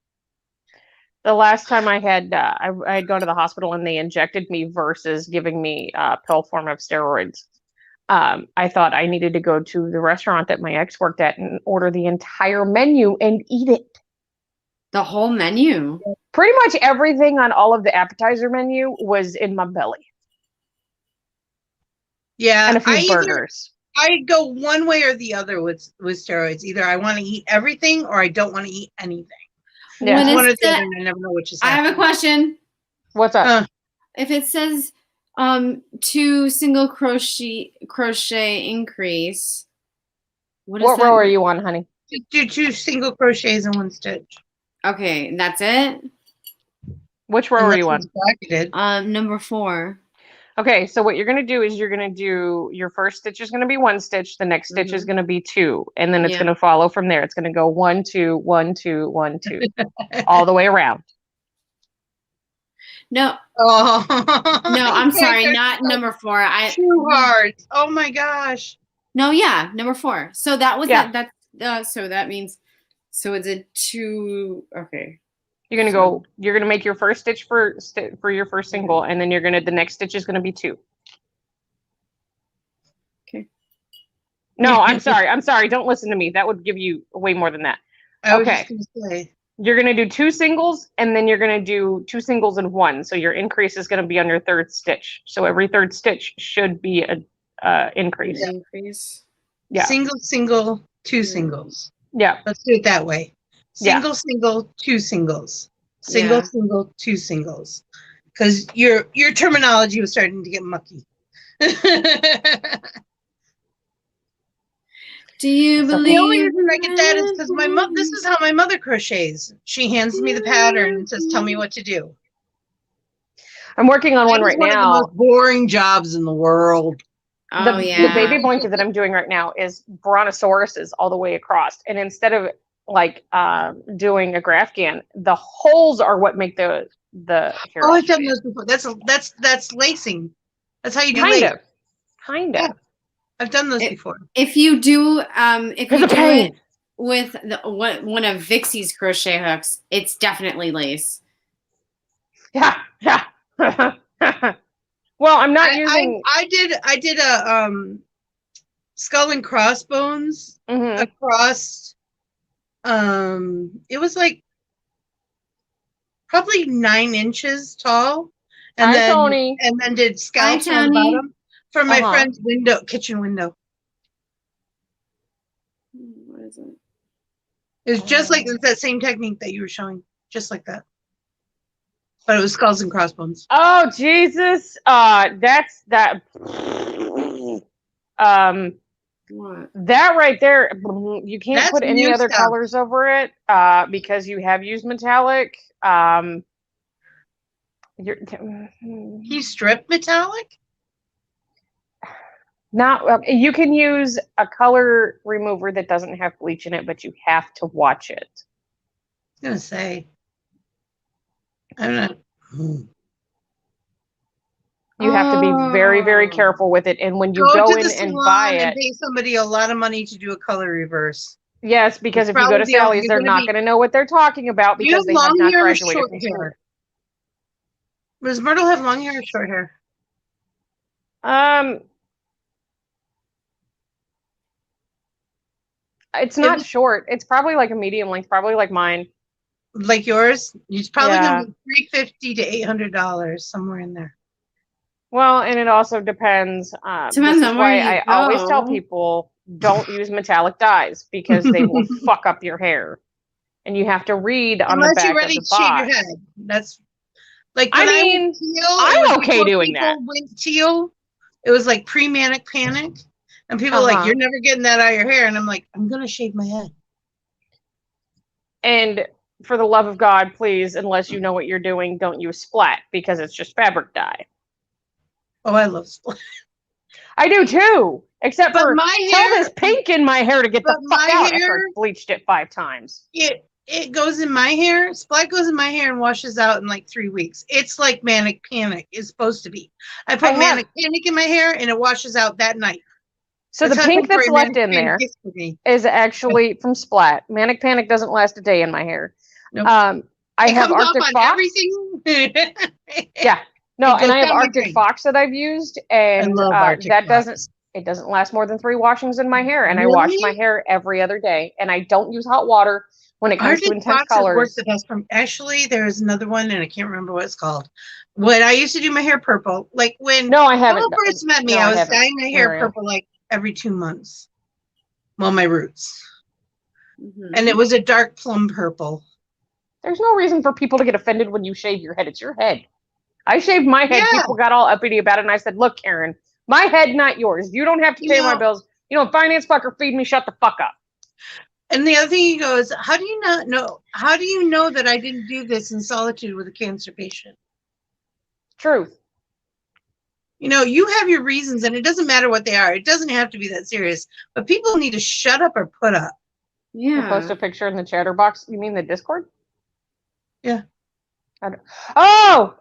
The last time I had I'd gone to the hospital and they injected me versus giving me a pill form of steroids. I thought I needed to go to the restaurant that my ex worked at and order the entire menu and eat it. The whole menu? Pretty much everything on all of the appetizer menu was in my belly. Yeah, And a few burgers. I go one way or the other with steroids. Either I want to eat everything or I don't want to eat anything. Yeah. It's one or the other, and I never know which is I have a question. What's up? If it says 2 single crochet increase, what row are you on, honey? Do 2 single crochets in 1 stitch. Okay, that's it. Which row are you on? Bracketed. Number 4. Okay, so what you're going to do is you're going to do your first stitch is going to be 1 stitch, the next stitch is going to be 2, and then it's going to follow from there. It's going to go 1 2 1 2 1 2 all the way around. No. Oh. No, I'm sorry, not number 4. 2 hearts. Oh my gosh. No, yeah, number 4. So that was that. So that means it's a 2. Okay. You're gonna go. You're gonna make your first stitch for your first single, and then the next stitch is gonna be 2. Okay. No, I'm sorry. I'm sorry. Don't listen to me. That would give you way more than that. Okay. You're gonna do 2 singles, and then you're gonna do 2 singles and 1. So your increase is gonna be on your 3rd stitch. So every 3rd stitch should be a increase. Increase. Yeah. Single, 2 singles. Yeah. Let's do it that way. Single, 2 singles. Single, 2 singles. Because your terminology was starting to get mucky. Do you believe? The only reason I get that is because this is how my mother crochets. She hands me the pattern and says, "Tell me what to do." I'm working on one right now. One of the most boring jobs in the world. Oh, The baby blanket that I'm doing right now is brontosauruses all the way across, and instead of like doing a Grafghan, the holes are what make the hair. Oh, I've done those before. That's lacing. That's how you do kind of. Yeah. I've done those before. If you do it with one of Vixie's crochet hooks, it's definitely lace. Yeah. Well, I'm not using. I did a skull and crossbones across. It was like probably 9 inches tall, and then did scallops on the bottom from my friend's kitchen window. What is it? It was just like that same technique that you were showing, just like that. But it was skulls and crossbones. Oh Jesus! That's that. What? That right there, you can't put any other colors over it because you have used metallic. He stripped metallic? Not you can use a color remover that doesn't have bleach in it, but you have to watch it. I was gonna say, I'm not. You have to be very, very careful with it. And when you go in and buy it, pay somebody a lot of money to do a color reverse. Yes, because if you go to Sally's, they're not going to know what they're talking about because they have not graduated from school. Does Myrtle have long hair or short hair? It's not short. It's probably like a medium length, probably like mine. Like yours? It's probably going to be $350 to $800, somewhere in there. Well, and it also depends. This is why I always tell people don't use metallic dyes because they will fuck up your hair, and you have to read on the back of the box. Shave your head. That's like I'm okay doing that. Went teal. It was like pre-manic panic, and people are like, "You're never getting that out of your hair," and I'm like, "I'm gonna shave my head." And for the love of God, please, unless you know what you're doing, don't use splat because it's just fabric dye. Oh, I love splat. I do too. Except for my hair, tell this pink in my hair to get the fuck out after I bleached it 5 times. it goes in my hair. Splat goes in my hair and washes out in like 3 weeks. It's like Manic Panic is supposed to be. I put Manic Panic in my hair and it washes out that night. So the pink that's left in there is actually from Splat. Manic Panic doesn't last a day in my hair. Nope. I have Arctic Fox. Everything. Yeah. No, and I have Arctic Fox that I've used, and that doesn't last more than 3 washings in my hair, and I wash my hair every other day, and I don't use hot water when it comes to intense colors. Works the best from actually. There's another one, and I can't remember what it's called. When I used to do my hair purple, like when I haven't. When first met me, I was dyeing my hair purple like every 2 months. Well, my roots, and it was a dark plum purple. There's no reason for people to get offended when you shave your head. It's your head. I shaved my head. Yeah. People got all uppity about it, and I said, "Look, Karen, my head, not yours. You don't have to pay my bills. You know, finance fucker, feed me. Shut the fuck up." And the other thing he goes, "How do you not know? How do you know that I didn't do this in solitude with a cancer patient?" Truth. You know, you have your reasons, and it doesn't matter what they are. It doesn't have to be that serious. But people need to shut up or put up. Yeah. Post a picture in the chatter box. You mean the Discord? Yeah. Oh,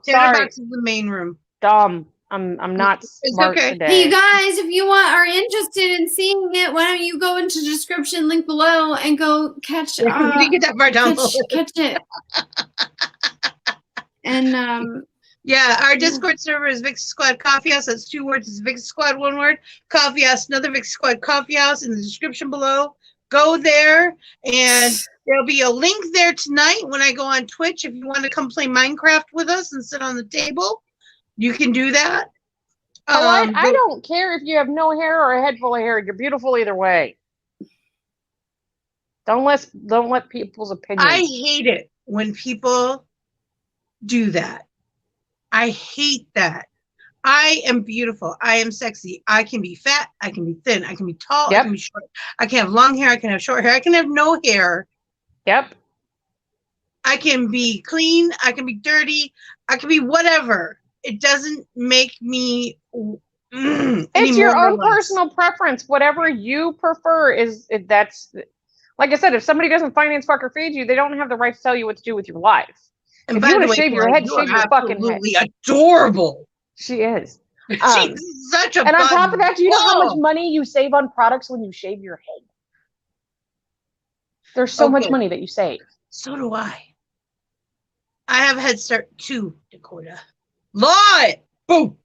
sorry. Box is the main room. Dumb. I'm not smart today. Hey, you guys, if you are interested in seeing it, why don't you go into the description link below and go catch we didn't get that far down. Catch it. And yeah, our Discord server is Vixie Squad Coffee House. That's 2 words. It's Vixie Squad, 1 word. Coffee House, another Vixie Squad Coffee House in the description below. Go there, and there'll be a link there tonight when I go on Twitch. If you want to come play Minecraft with us and sit on the table, you can do that. I don't care if you have no hair or a head full of hair. You're beautiful either way. Don't let people's opinions. I hate it when people do that. I hate that. I am beautiful. I am sexy. I can be fat. I can be thin. I can be tall. I can be short. I can have long hair. I can have short hair. I can have no hair. Yep. I can be clean. I can be dirty. I can be whatever. It doesn't make me. It's your own personal preference. Whatever you prefer that's. Like I said, if somebody doesn't finance, fuck, or feed you, they don't have the right to tell you what to do with your life. And if you want to shave your head, shave your fucking head. Absolutely adorable. She is. She's such a. And on top of that, do you know how much money you save on products when you shave your head? There's so much money that you save. So do I. I have a head start too, Dakota. Lot. Boom.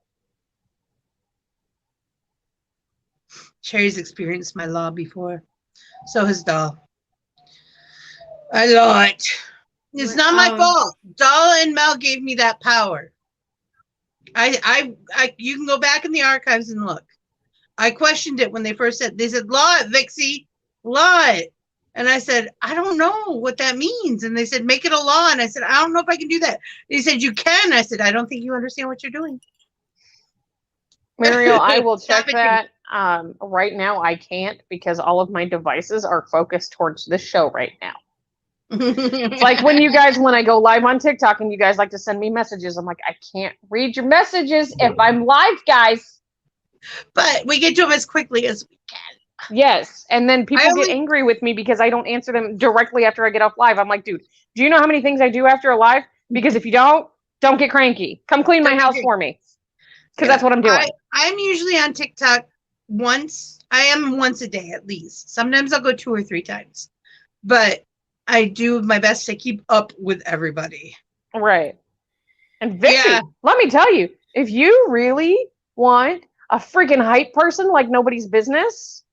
Cherry's experienced my law before. So has Doll. I law it. It's not my fault. Doll and Mel gave me that power. You can go back in the archives and look. I questioned it when they first said, they said, law it, Vixie, law it. And I said, I don't know what that means. And they said, make it a law. And I said, I don't know if I can do that. They said, you can. I said, I don't think you understand what you're doing. Mariel, I will check that. Right now, I can't because all of my devices are focused towards this show right now. It's like when I go live on TikTok and you guys like to send me messages, I'm like, I can't read your messages if I'm live, guys. But we get to them as quickly as we can. Yes, and then people get angry with me because I don't answer them directly after I get off live. I'm like, dude, do you know how many things I do after a live? Because if you don't get cranky. Come clean my house for me. Because that's what I'm doing. I'm usually on TikTok once. I am once a day at least. Sometimes I'll go 2 or 3 times. But I do my best to keep up with everybody. Right. And Vixie, let me tell you, if you really want a freaking hype person like nobody's business,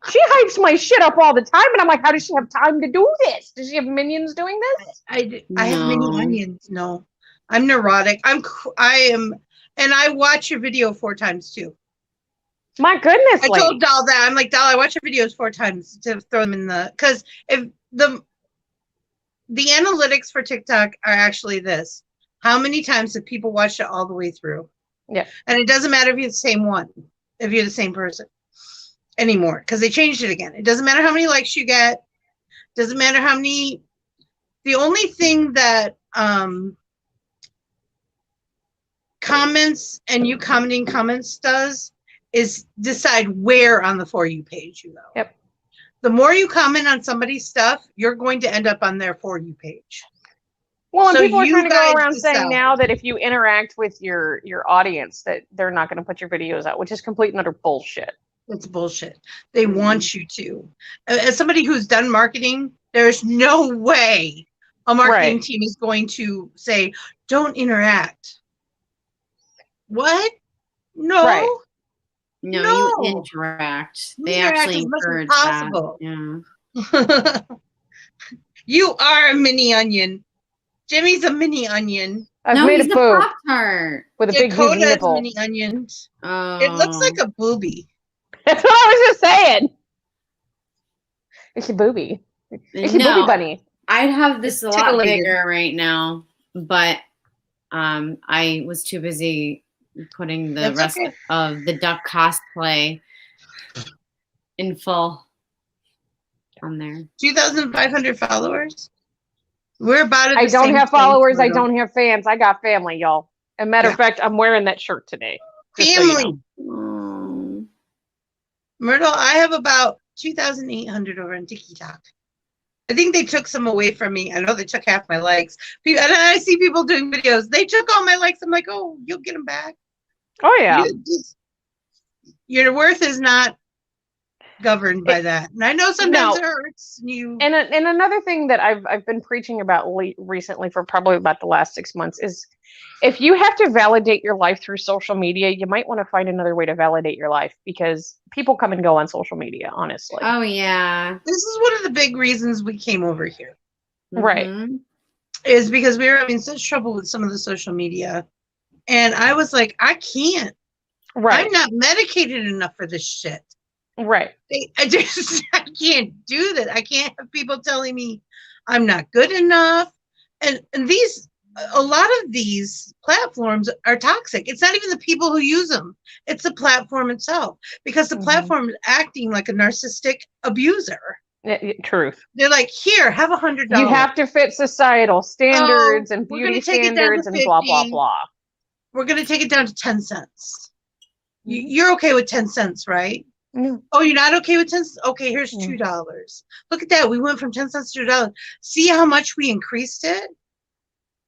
she hypes my shit up all the time. And I'm like, how does she have time to do this? Does she have minions doing this? I have many minions. No, I'm neurotic. I am, and I watch your video 4 times too. My goodness. I told Doll that. I'm like, Doll, I watch your videos 4 times to throw them in because if the analytics for TikTok are actually this. How many times have people watched it all the way through? Yeah. And it doesn't matter if you're the same one, if you're the same person anymore, because they changed it again. It doesn't matter how many likes you get. Doesn't matter how many. The only thing that comments and you commenting comments does is decide where on the For You page you go. Yep. The more you comment on somebody's stuff, you're going to end up on their For You page. Well, and So people are you trying to go guys around saying decide. now that if you interact with your audience, that they're not going to put your videos out, which is complete and utter bullshit. It's bullshit. They want you to. As somebody who's done marketing, there's no way a marketing team is going to say, don't interact. What? No. Right. No, you interact. They actually encourage that. Yeah. You are a mini onion. Jimmy's a mini onion. I've made he's a boob Pop-Tart with a big huge nipple. Mini onions. Oh. It looks like a boobie. That's what I was just saying. It's a boobie. It's a boobie bunny. I'd have this a lot bigger right now, but I was too busy putting the rest of the duck cosplay in full on there. 2,500 followers. We're about at the I don't same have place, followers. I Myrtle. don't have fans. I got family, y'all. As a matter of fact, I'm wearing that shirt today. Family. So you know. Myrtle, I have about 2,800 over on TikTok. I think they took some away from me. I know they took half my likes. And I see people doing videos. They took all my likes. I'm like, oh, you'll get them back. Oh, yeah. Your worth is not governed by that. And I know sometimes it hurts. And another thing that I've been preaching about recently for probably about the last 6 months is if you have to validate your life through social media, you might want to find another way to validate your life because people come and go on social media, honestly. Oh, yeah. This is one of the big reasons we came over here. Right. Is because we were having such trouble with some of the social media. And I was like, I can't. Right. I'm not medicated enough for this shit. Right. I can't do that. I can't have people telling me I'm not good enough. And a lot of these platforms are toxic. It's not even the people who use them. It's the platform itself. Because the platform is acting like a narcissistic abuser. Truth. They're like, here, have $100. You have to fit societal standards and beauty standards and blah, blah, blah. We're going to take it down to 10 cents. You're okay with 10 cents, right? No. Oh, you're not okay with 10 cents? Okay, here's $2. Look at that. We went from 10 cents to $2. See how much we increased it?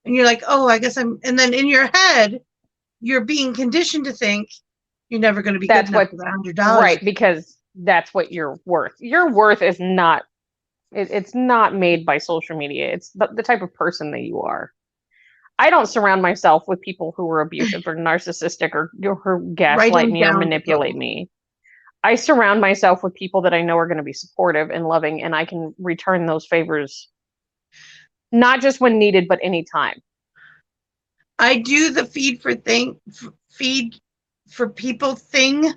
And you're like, oh, I guess and then in your head, you're being conditioned to think you're never going to be good enough for $100. Right, because that's what you're worth. Your worth is not, it's not made by social media. It's the type of person that you are. I don't surround myself with people who are abusive or narcissistic or who gaslight me or manipulate me. I surround myself with people that I know are going to be supportive and loving, and I can return those favors, not just when needed, but anytime. I do the feed for people thing.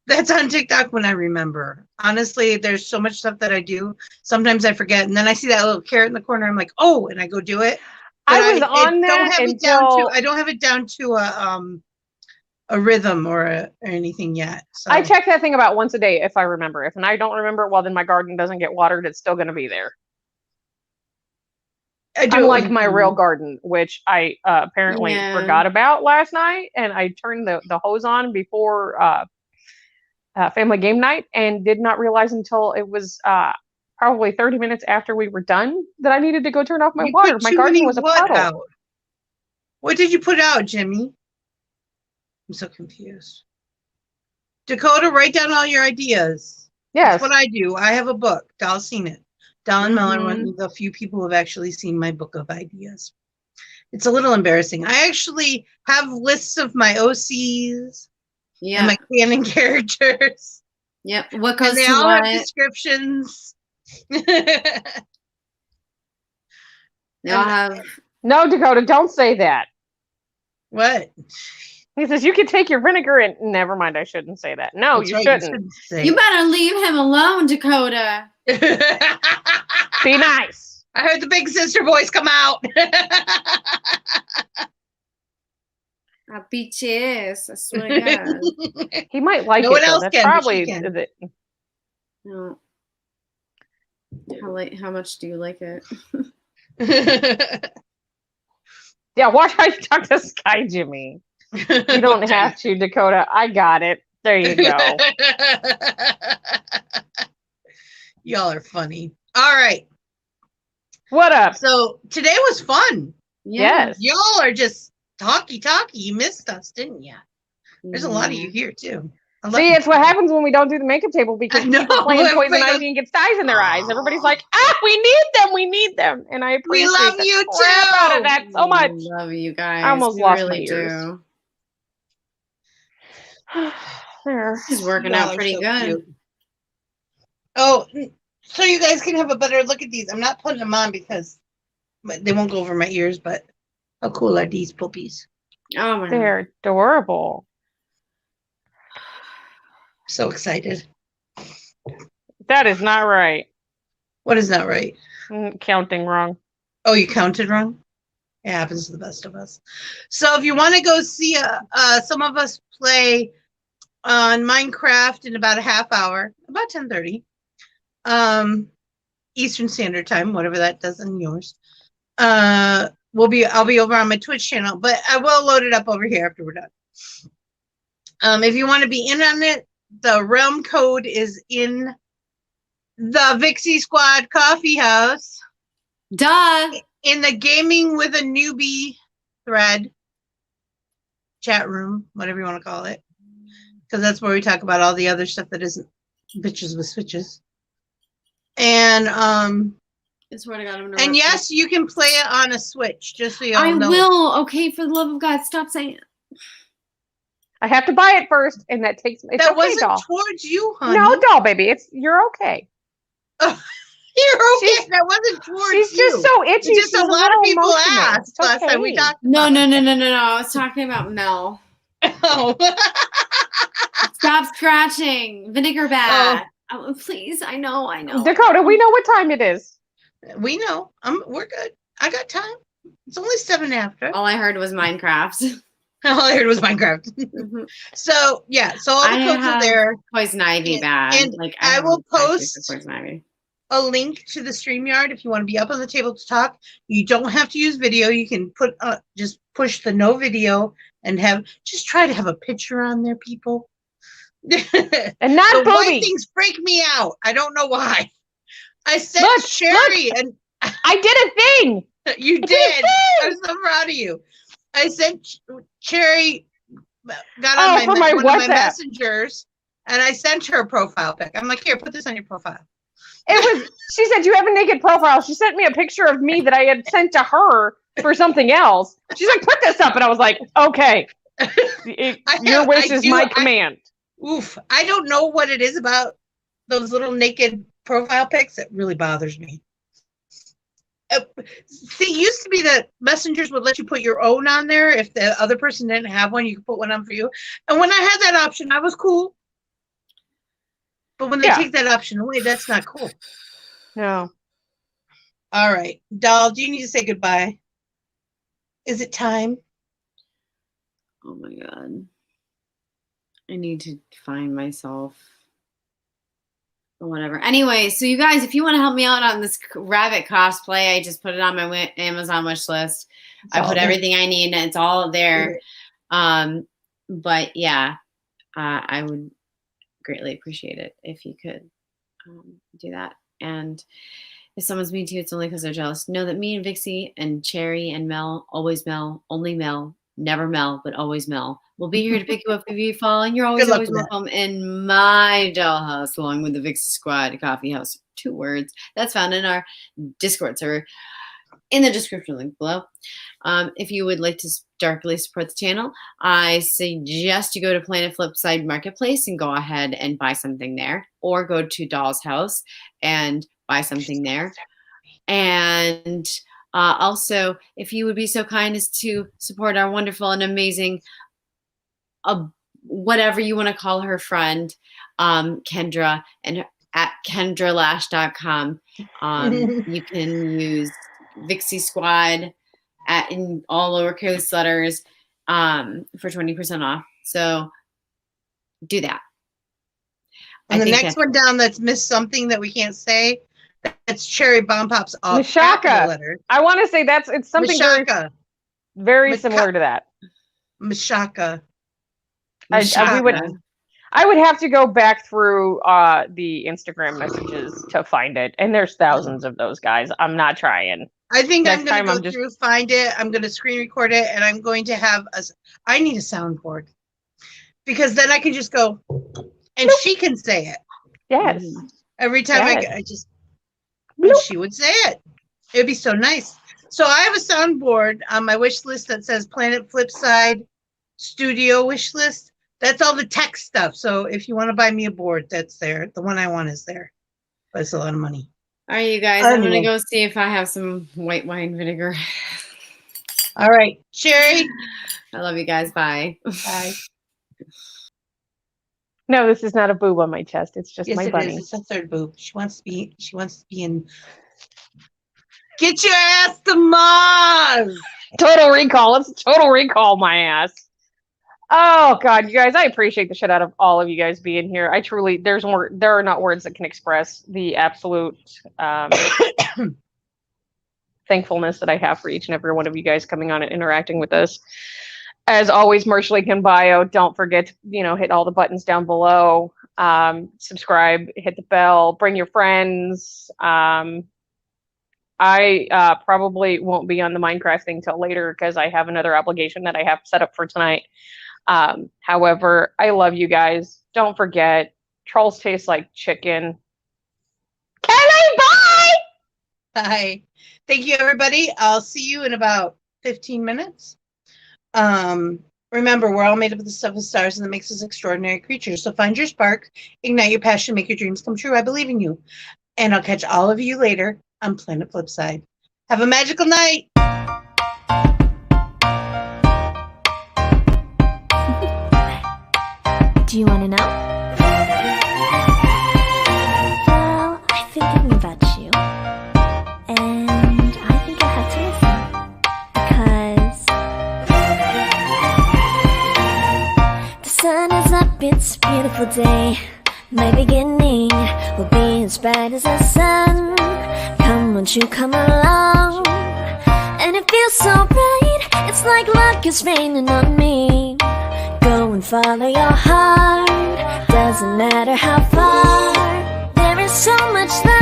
That's on TikTok when I remember. Honestly, there's so much stuff that I do. Sometimes I forget, and then I see that little carrot in the corner. I'm like, oh, and I go do it. But I was on that until I don't have it down to a rhythm or anything yet. So. I check that thing about once a day if I remember. If I don't remember, well, then my garden doesn't get watered. It's still going to be there. Unlike my real garden, which I apparently forgot about last night, and I turned the hose on before family game night and did not realize until it was probably 30 minutes after we were done that I needed to go turn off my water. My garden was a puddle. Out? What did you put out, Jimmy? I'm so confused. Dakota, write down all your ideas. Yes. That's what I do. I have a book. Doll's seen it. Doll and Miller, one of the few people who have actually seen my book of ideas. It's a little embarrassing. I actually have lists of my OCs and my canon characters. Yep. What goes they to all what? have descriptions. They all have. No, Dakota, don't say that. What? He says, you can take your vinegar and never mind, I shouldn't say that. No, you shouldn't. You better leave him alone, Dakota. Be nice. I heard the big sister voice come out. I'll beat your ass. I swear to God. He might like no it. One else That's can, probably no. How much do you like it? Yeah, watch how you talk to Sky Jimmy. You don't have to, Dakota. I got it. There you go. Y'all are funny. All right. What up? So today was fun. Yes. Y'all are just talky. You missed us, didn't you? There's a lot of you here too. See, it's what happens when we don't do the makeup table because people playing Poison Ivy and get styes in their eyes. Everybody's like, we need them. And I appreciate love the you crap too. out of that so much. We love you guys. I almost we lost really my ears. There. This is working out pretty good. Cute. Oh, so you guys can have a better look at these. I'm not putting them on because they won't go over my ears, but how cool are these puppies? Oh my They're adorable. So excited. That is not right. What is not right? Counting wrong. Oh, you counted wrong? It happens to the best of us. So if you want to go see some of us play on Minecraft in about a half hour, about 10:30, Eastern Standard Time, whatever that does in yours. I'll be over on my Twitch channel, but I will load it up over here after we're done. If you want to be in on it, the realm code is in the Vixie Squad Coffee House. Duh. In the Gaming with a Newbie thread, chat room, whatever you want to call it. Because that's where we talk about all the other stuff that isn't bitches with switches. And I swear to God, I'm gonna and yes, you can play it on a Switch, just so y'all know. I will. Okay, for the love of God, stop saying it. I have to buy it first, and that takes. It's that okay, wasn't doll. towards you, honey. No, doll, baby. You're okay. You're okay. That wasn't towards you. She's just so itchy. It's just she's a lot of people emotional. asked last time we talked. No. I was talking about Mel. Oh. Stop scratching. Vinegar bat. Oh, please. I know. Dakota, we know what time it is. We know. We're good. I got time. It's only 7 after. All I heard was Minecraft. All I heard was Minecraft. So yeah, so all the codes are there. Poison Ivy bad. And like I will post Poison Ivy. a link to the StreamYard if you want to be up on the table to talk. You don't have to use video. You can put just push the no video and just try to have a picture on there, people. And not the booby. white things freak me out. I don't know why. I sent Sherry and I did a thing. You did. I'm so proud of you. I sent Cherry, got on one of my messengers, and I sent her a profile pic. I'm like, here, put this on your profile. She said, you have a naked profile. She sent me a picture of me that I had sent to her for something else. She's like, put this up. And I was like, okay. Your wish is my command. Oof. I don't know what it is about those little naked profile pics that really bothers me. See, it used to be that messengers would let you put your own on there. If the other person didn't have one, you could put one on for you. And when I had that option, I was cool. But when they take that option away, that's not cool. No. All right. Doll, do you need to say goodbye? Is it time? Oh my God. I need to find myself. Whatever. Anyway, so you guys, if you want to help me out on this rabbit cosplay, I just put it on my Amazon wish list. I put everything I need, and it's all there. But yeah, I would greatly appreciate it if you could do that. And if someone's mean to you, it's only because they're jealous. Know that me and Vixie and Cherry and Mel, always Mel, only Mel, never Mel, but always Mel, we'll be here to pick you up if you fall, and you're always welcome in my dollhouse, along with the Vixie Squad Coffee House. 2 words. That's found in our Discord server in the description link below. If you would like to darkly support the channel, I suggest you go to Planet Flipside Marketplace and go ahead and buy something there, or go to Doll's House and buy something there. And also, if you would be so kind as to support our wonderful and amazing, whatever you want to call her friend, Kendra, and at kendralash.com. You can use Vixie Squad in all lowercase letters for 20% off. So do that. And the next one down that's missed something that we can't say. That's Cherry Bomb Pop's off. Mashaka. I want to say it's something very similar to that. Mashaka. I I would have to go back through the Instagram messages to find it, and there's thousands of those guys. I'm not trying. I think I'm going to go through, find it. I'm going to screen record it, and I'm going to have I need a soundboard because then I can just go, and she can say it. Yes. Every time I just, she would say it. It'd be so nice. So I have a soundboard on my wish list that says Planet Flipside Studio wish list. That's all the tech stuff. So if you want to buy me a board, that's there. The one I want is there. But it's a lot of money. All right, you guys. I'm going to go see if I have some white wine vinegar. All right. Sherry. I love you guys. Bye. Bye. No, this is not a boob on my chest. It's just my bunny. It's a third boob. She wants to be in. Get your ass to Mars. Total Recall. Let's Total Recall my ass. Oh God, you guys, I appreciate the shit out of all of you guys being here. I truly, there are not words that can express the absolute thankfulness that I have for each and every one of you guys coming on and interacting with us. As always, merch link in bio. Don't forget to, hit all the buttons down below. Subscribe, hit the bell, bring your friends. I probably won't be on the Minecraft thing till later because I have another obligation that I have set up for tonight. However, I love you guys. Don't forget, trolls taste like chicken. Can I buy? Bye. Thank you, everybody. I'll see you in about 15 minutes. Remember, we're all made up of the stuff of stars, and that makes us extraordinary creatures. So find your spark, ignite your passion, make your dreams come true. I believe in you. And I'll catch all of you later on Planet Flipside. Have a magical night. Do you want to know? Well, I've been thinking about you, and I think I have to listen, because the sun is up, it's a beautiful day. My beginning will be as bright as the sun. Come, won't you come along? And it feels so bright, it's like luck is raining on me. Go and follow your heart, doesn't matter how far. There is so much that